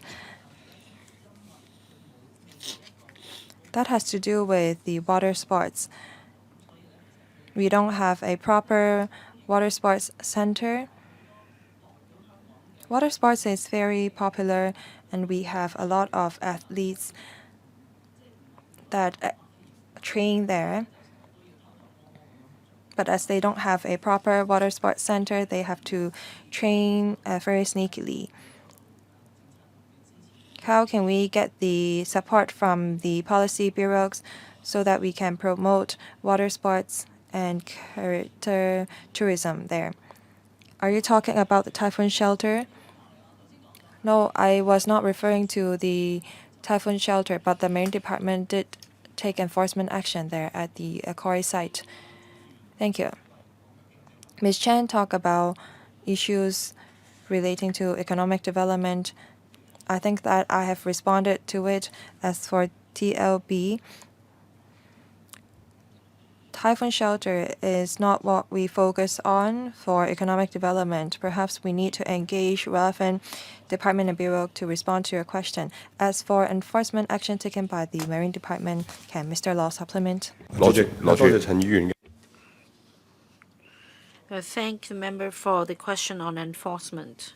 That has to do with the water sports. We don't have a proper water sports center. Water sports is very popular, and we have a lot of athletes that train there. But as they don't have a proper water sports center, they have to train very sneakily. How can we get the support from the policy bureaus so that we can promote water sports and character tourism there? Are you talking about the typhoon shelter? No, I was not referring to the typhoon shelter, but the Marine Department did take enforcement action there at the quarry site. Thank you. Ms. Chen talked about issues relating to economic development. I think that I have responded to it. As for TLB, typhoon shelter is not what we focus on for economic development. Perhaps we need to engage relevant department and bureau to respond to your question. As for enforcement action taken by the Marine Department, can Mr. Law supplement? 多謝陳議員嘅。Thank the member for the question on enforcement.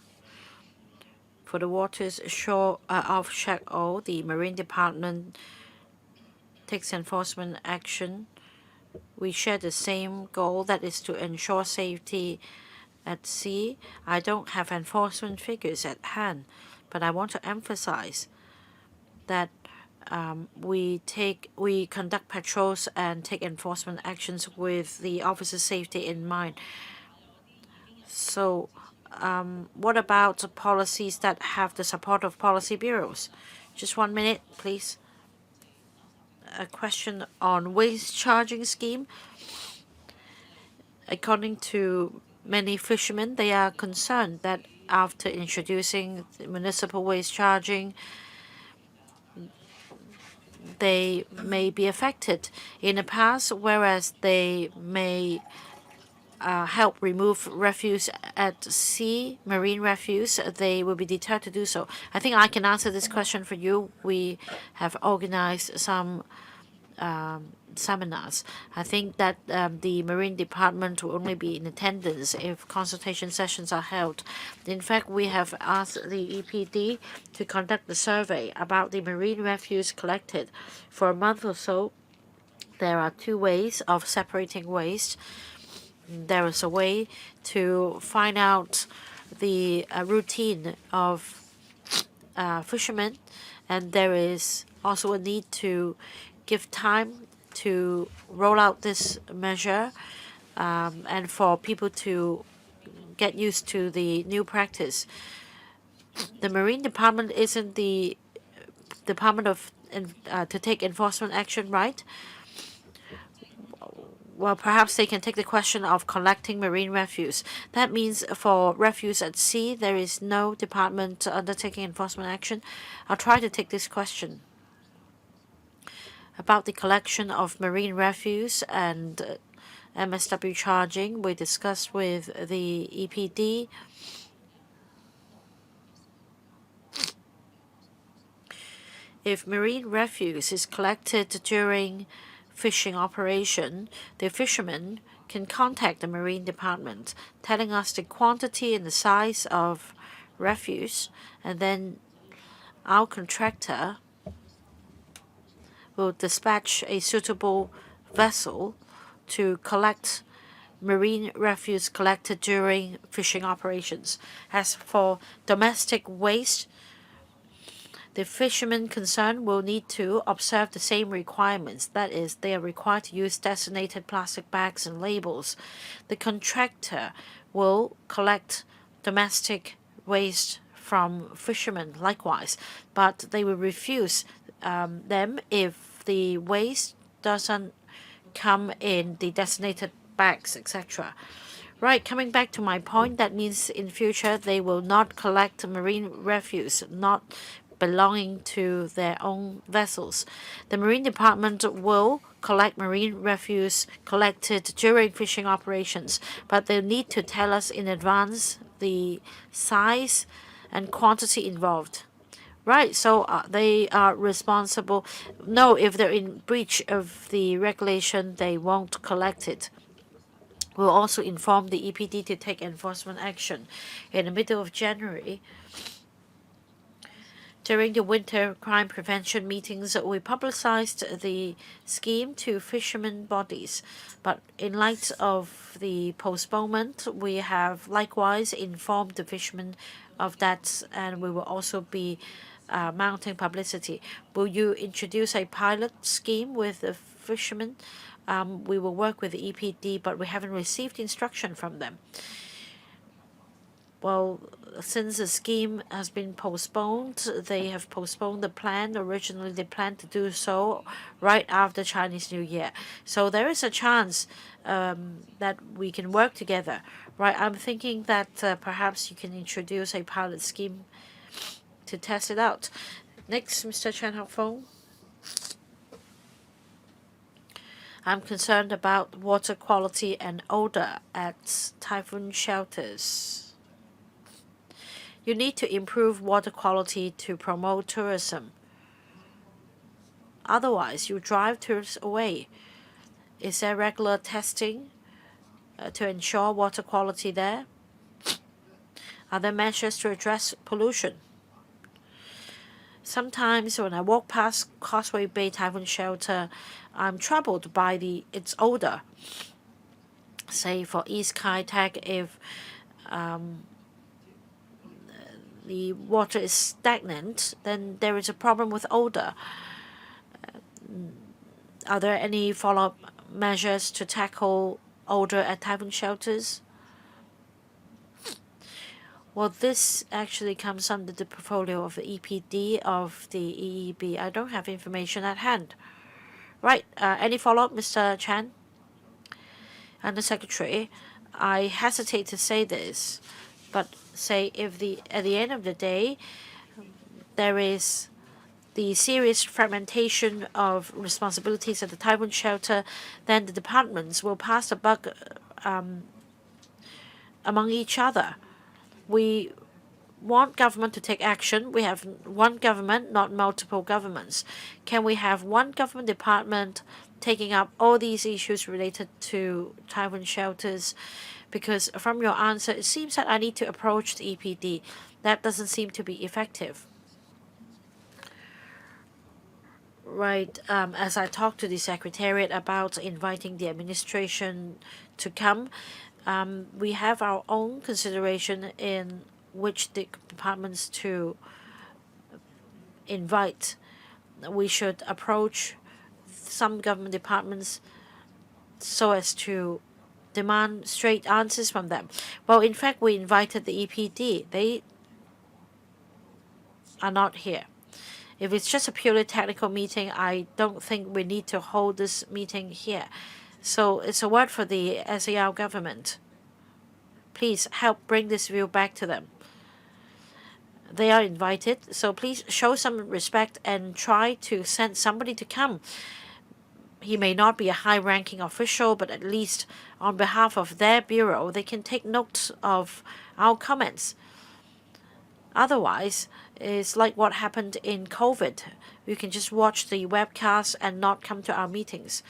For the waters off Shek O, the Marine Department takes enforcement action. We share the same goal, that is to ensure safety at sea. I don't have enforcement figures at hand, but I want to emphasize that we conduct patrols and take enforcement actions with the officer's safety in mind. So, what about policies that have the support of policy bureaus? Just 1 minute, please. A question on waste charging scheme. According to many fishermen, they are concerned that after introducing municipal waste charging, they may be affected in the past, whereas they may help remove refuse at sea, marine refuse, they will be deterred to do so. I think I can answer this question for you. We have organized some seminars. I think that the Marine Department will only be in attendance if consultation sessions are held. In fact, we have asked the EPD to conduct a survey about the marine refuse collected. For a month or so, there are 2 ways of separating waste. There is a way to find out the routine of fishermen, and there is also a need to give time to roll out this measure and for people to get used to the new practice. The Marine Department isn't the department of to take enforcement action, right? Well, perhaps they can take the question of collecting marine refuse. That means for refuse at sea, there is no department undertaking enforcement action. I'll try to take this question. About the collection of marine refuse and MSW charging, we discussed with the EPD. If marine refuse is collected during fishing operation, the fishermen can contact the Marine Department, telling us the quantity and the size of refuse, and then our contractor will dispatch a suitable vessel to collect marine refuse collected during fishing operations. As for domestic waste, the fishermen concerned will need to observe the same requirements. That is, they are required to use designated plastic bags and labels. The contractor will collect domestic waste from fishermen likewise, but they will refuse them if the waste doesn't come in the designated bags, etc. Right, coming back to my point, that means in future they will not collect marine refuse, not belonging to their own vessels. The Marine Department will collect marine refuse collected during fishing operations, but they need to tell us in advance the size and quantity involved. Right, so they are responsible. No, if they're in breach of the regulation, they won't collect it. We'll also inform the EPD to take enforcement action. In the middle of January, during the winter crime prevention meetings, we publicized the scheme to fishermen bodies. But in light of the postponement, we have likewise informed the fishermen of that, and we will also be mounting publicity. Will you introduce a pilot scheme with the fishermen? We will work with the EPD, but we haven't received instruction from them. Well, since the scheme has been postponed, they have postponed the plan. Originally, they planned to do so right after Chinese New Year. So there is a chance that we can work together. Right, I'm thinking that perhaps you can introduce a pilot scheme to test it out. Next, Mr. Chen Hao-feng. I'm concerned about water quality and odor at typhoon shelters. You need to improve water quality to promote tourism. Otherwise, you drive tourists away. Is there regular testing to ensure water quality there? Are there measures to address pollution? Sometimes when I walk past Causeway Bay Typhoon Shelter, I'm troubled by its odor. Say for East Kai Tak, if the water is stagnant, then there is a problem with odor. Are there any follow-up measures to tackle odor at typhoon shelters? Well, this actually comes under the portfolio of the EPD of the EEB. I don't have information at hand. Right. Any follow-up, Mr. Chan? And the Secretary, I hesitate to say this, but say if at the end of the day there is the serious fragmentation of responsibilities at the typhoon shelter, then the departments will pass the buck among each other. We want government to take action. We have one government, not multiple governments. Can we have one government department taking up all these issues related to typhoon shelters? Because from your answer, it seems that I need to approach the EPD. That doesn't seem to be effective. Right. As I talked to the Secretariat about inviting the administration to come, we have our own consideration in which the departments to invite. We should approach some government departments so as to demand straight answers from them. Well, in fact, we invited the EPD. They are not here. If it's just a purely technical meeting, I don't think we need to hold this meeting here. So it's a word for the SAR government. Please help bring this view back to them. They are invited, so please show some respect and try to send somebody to come. He may not be a high-ranking official, but at least on behalf of their bureau, they can take note of our comments. Otherwise, it's like what happened in COVID. You can just watch the webcast and not come to our meetings.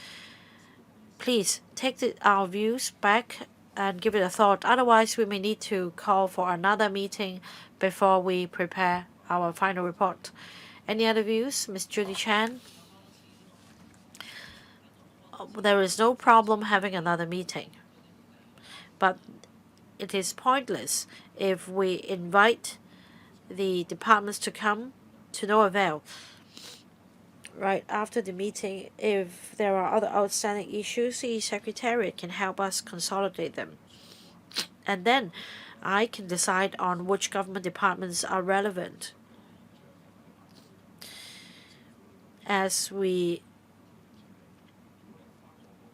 Please take our views back and give it a thought. Otherwise, we may need to call for another meeting before we prepare our final report. Any other views, Ms. Judy Chan? There is no problem having another meeting, but it is pointless if we invite the departments to come to no avail. Right after the meeting, if there are other outstanding issues, the Secretariat can help us consolidate them. And then I can decide on which government departments are relevant. As we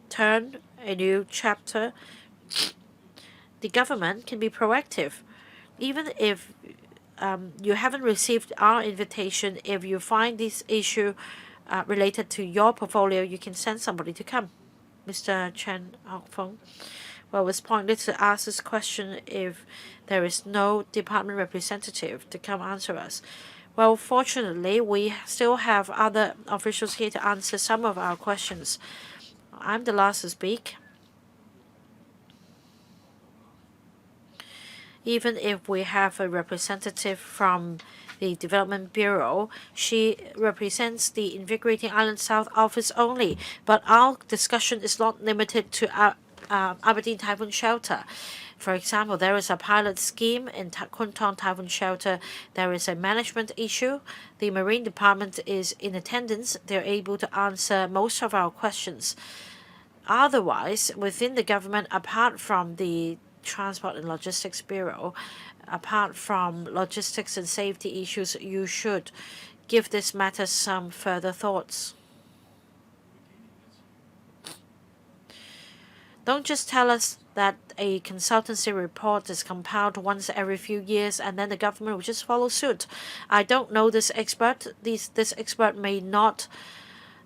turn a new chapter, the government can be proactive. Even if you haven't received our invitation, if you find this issue related to your portfolio, you can send somebody to come. Mr. Chen Hongfeng. Well, it's pointless to ask this question if there is no department representative to come answer us. Well, fortunately, we still have other officials here to answer some of our questions. I'm the last to speak. Even if we have a representative from the Development Bureau, she represents the Invigorating Island South office only. But our discussion is not limited to Aberdeen Typhoon Shelter. For example, there is a pilot scheme in Kwun Tong Typhoon Shelter. There is a management issue. The Marine Department is in attendance. They're able to answer most of our questions. Otherwise, within the government, apart from the Transport and Logistics Bureau, apart from logistics and safety issues, you should give this matter some further thoughts. Don't just tell us that a consultancy report is compiled once every few years and then the government will just follow suit. I don't know this expert. This expert may not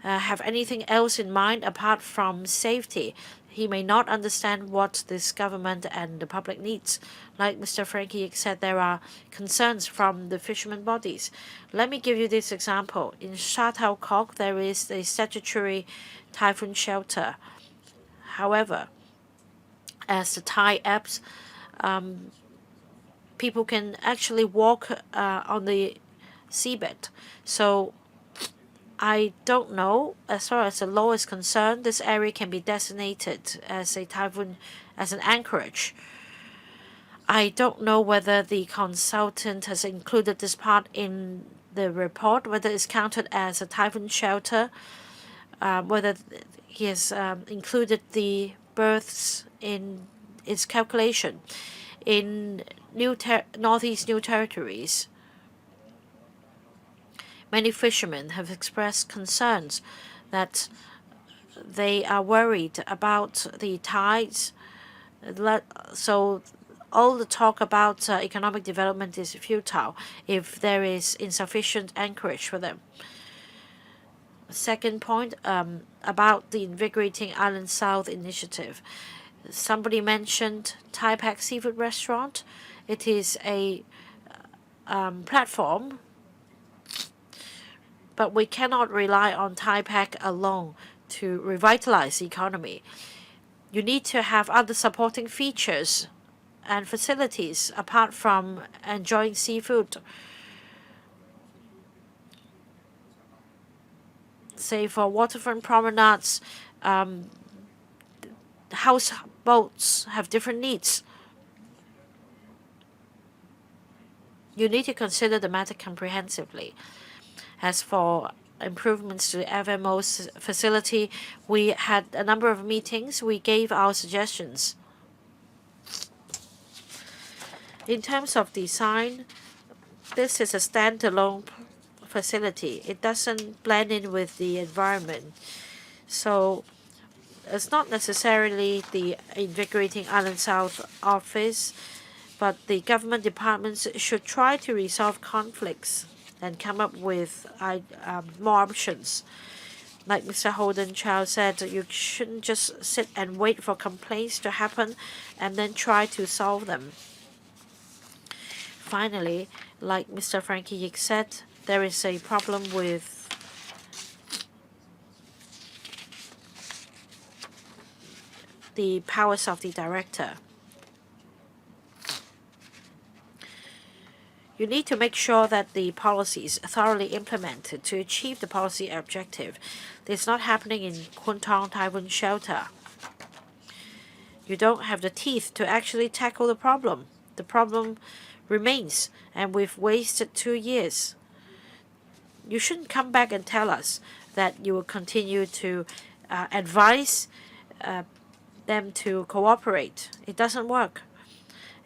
have anything else in mind apart from safety. He may not understand what this government and the public needs. Like Mr. Frankie said, there are concerns from the fishermen bodies. Let me give you this example. In Sha Tau Kok, there is a statutory typhoon shelter. However, as the Thai ebbs, people can actually walk on the seabed. So I don't know. As far as the law is concerned, this area can be designated as a typhoon, as an anchorage. I don't know whether the consultant has included this part in the report, whether it's counted as a typhoon shelter, whether he has included the berths in its calculation. In Northeast New Territories, many fishermen have expressed concerns that they are worried about the tides. So all the talk about economic development is futile if there is insufficient anchorage for them. Second point, about the Invigorating Island South initiative. Somebody mentioned Taipei Seafood Restaurant. It is a platform, but we cannot rely on Taipei alone to revitalize the economy. You need to have other supporting features and facilities apart from enjoying seafood. Say for waterfront promenades, houseboats have different needs. You need to consider the matter comprehensively. As for improvements to the FMO's facility, we had a number of meetings. We gave our suggestions. In terms of design, this is a standalone facility. It doesn't blend in with the environment. So it's not necessarily the Invigorating Island South office, but the government departments should try to resolve conflicts and come up with more options. Like Mr. Holden Chow said, you shouldn't just sit and wait for complaints to happen and then try to solve them. Finally, like Mr. Frankie Yik said, there is a problem with the powers of the director. You need to make sure that the policy is thoroughly implemented to achieve the policy objective. This is not happening in Kwun Tong Typhoon Shelter. You don't have the teeth to actually tackle the problem. The problem remains, and we've wasted 2 years. You shouldn't come back and tell us that you will continue to advise them to cooperate. It doesn't work.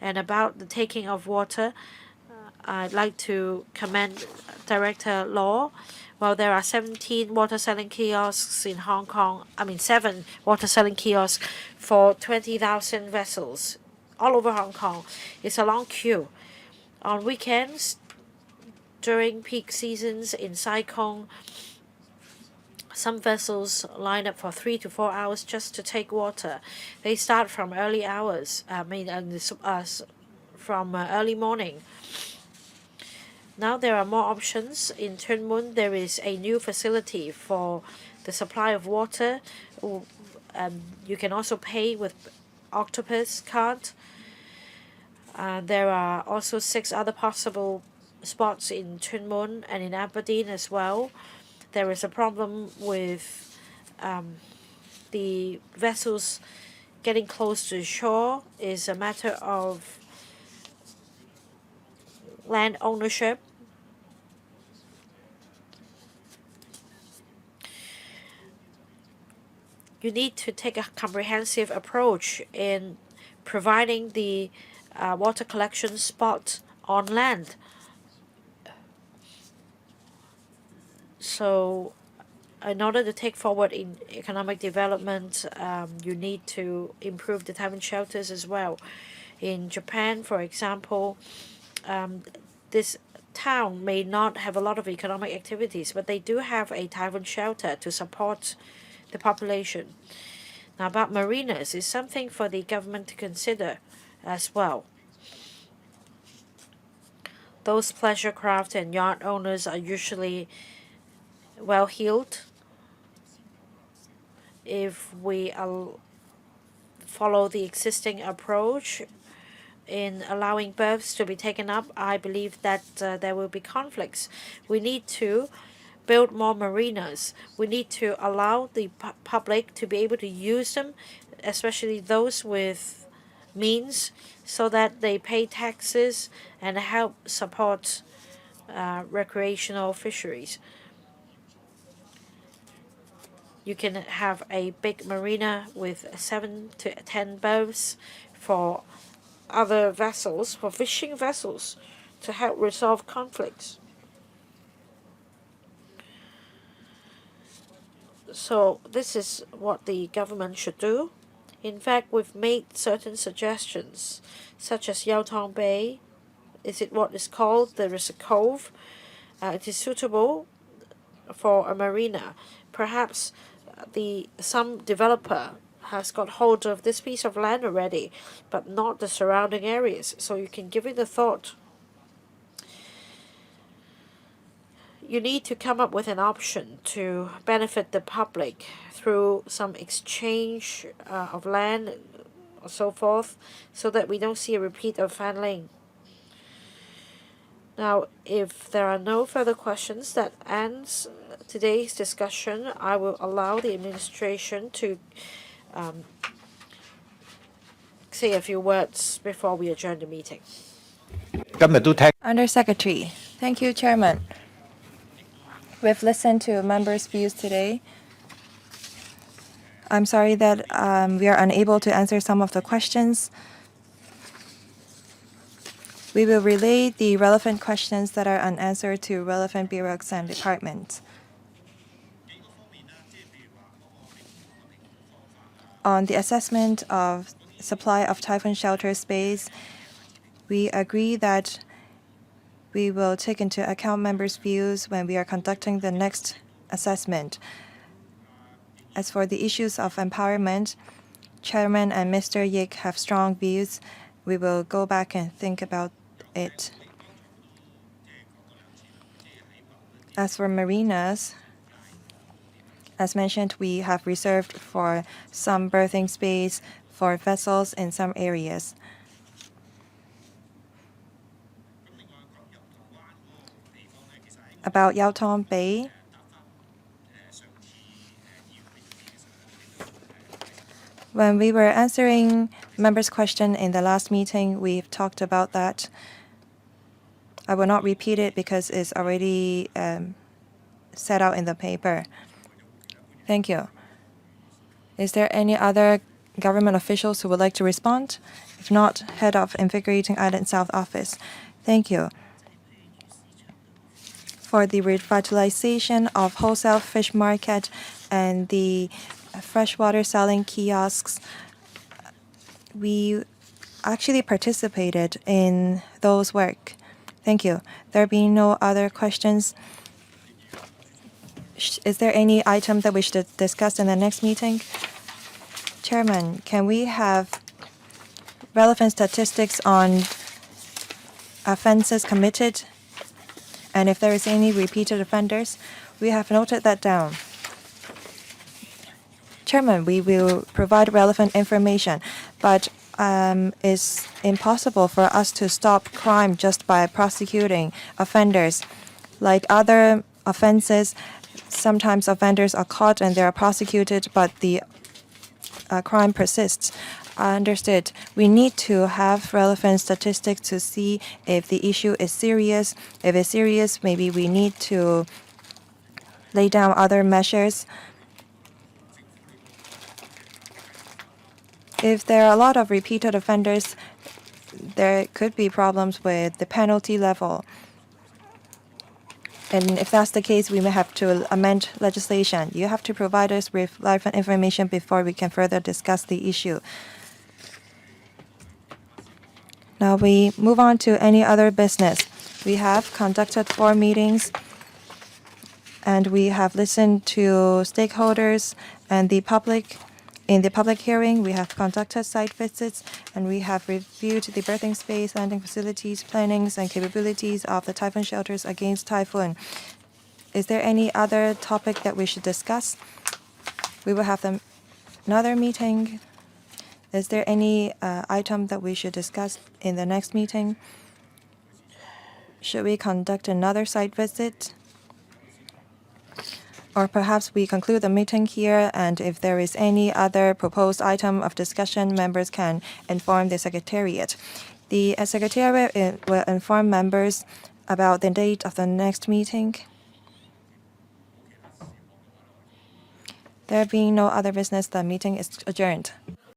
And about the taking of water, I'd like to commend Director Law. Well, there are 17 water selling kiosks in Hong Kong. 7 water selling kiosks for 20,000 vessels all over Hong Kong. It's a long queue. On weekends, during peak seasons in Sai Kung, some vessels line up for 3 to 4 hours just to take water. They start from early hours. From early morning. Now there are more options. In Tuen Mun, there is a new facility for the supply of water. You can also pay with octopus card. There are also 6 other possible spots in Tuen Mun and in Aberdeen as well. There is a problem with the vessels getting close to shore. Is a matter of land ownership. You need to take a comprehensive approach in providing the water collection spot on land. So in order to take forward in economic development, you need to improve the typhoon shelters as well. In Japan, for example, this town may not have a lot of economic activities, but they do have a typhoon shelter to support the population. Now, about marinas is something for the government to consider as well. Those pleasure craft and yacht owners are usually well heeled. If we follow the existing approach in allowing berths to be taken up, I believe that there will be conflicts. We need to build more marinas. We need to allow the public to be able to use them, especially those with means so that they pay taxes and help support recreational fisheries. You can have a big marina with 7 to 10 boats for other vessels, for fishing vessels, to help resolve conflicts. So this is what the government should do. In fact, we've made certain suggestions, such as Yau Tong Bay. Is it what is called? There is a cove. It is suitable for a marina. Perhaps some developer has got hold of this piece of land already, but not the surrounding areas. So you can give it a thought. You need to come up with an option to benefit the public through some exchange of land or so forth, so that we don't see a repeat of Fanling. Now, if there are no further questions, that ends today's discussion. I will allow the administration to say a few words before we adjourn the meeting. Under Secretary. Thank you, Chairman. We've listened to members' views today. I'm sorry that we are unable to answer some of the questions. We will relay the relevant questions that are unanswered to relevant bureaus and departments. On the assessment of supply of typhoon shelter space, we agree that we will take into account members' views when we are conducting the next assessment. As for the issues of empowerment, Chairman and Mr. Yik have strong views. We will go back and think about it. As for marinas, as mentioned, we have reserved for some berthing space for vessels in some areas. About Yau Tong Bay, when we were answering members' question in the last meeting, we've talked about that. I will not repeat it because it's already set out in the paper. Thank you. Is there any other government officials who would like to respond? If not, Head of Invigorating Island South Office. Thank you. For the revitalization of wholesale fish market and the freshwater selling kiosks, we actually participated in those work. Thank you. There being no other questions, is there any item that we should discuss in the next meeting? Chairman, can we have relevant statistics on offenses committed? And if there is any repeated offenders, we have noted that down. Chairman, we will provide relevant information, but it's impossible for us to stop crime just by prosecuting offenders. Like other offenses, sometimes offenders are caught and they are prosecuted, but the crime persists. Understood. We need to have relevant statistics to see if the issue is serious. If it's serious, maybe we need to lay down other measures. If there are a lot of repeated offenders, there could be problems with the penalty level. And if that's the case, we may have to amend legislation. You have to provide us with relevant information before we can further discuss the issue. Now we move on to any other business. We have conducted 4 meetings, and we have listened to stakeholders and the public. In the public hearing, we have conducted site visits, and we have reviewed the berthing space, landing facilities, plannings, and capabilities of the typhoon shelters against typhoon. Is there any other topic that we should discuss? We will have another meeting. Is there any item that we should discuss in the next meeting? Should we conduct another site visit? Or perhaps we conclude the meeting here, and if there is any other proposed item of discussion, members can inform the Secretariat. The Secretariat will inform members about the date of the next meeting. There being no other business, the meeting is adjourned.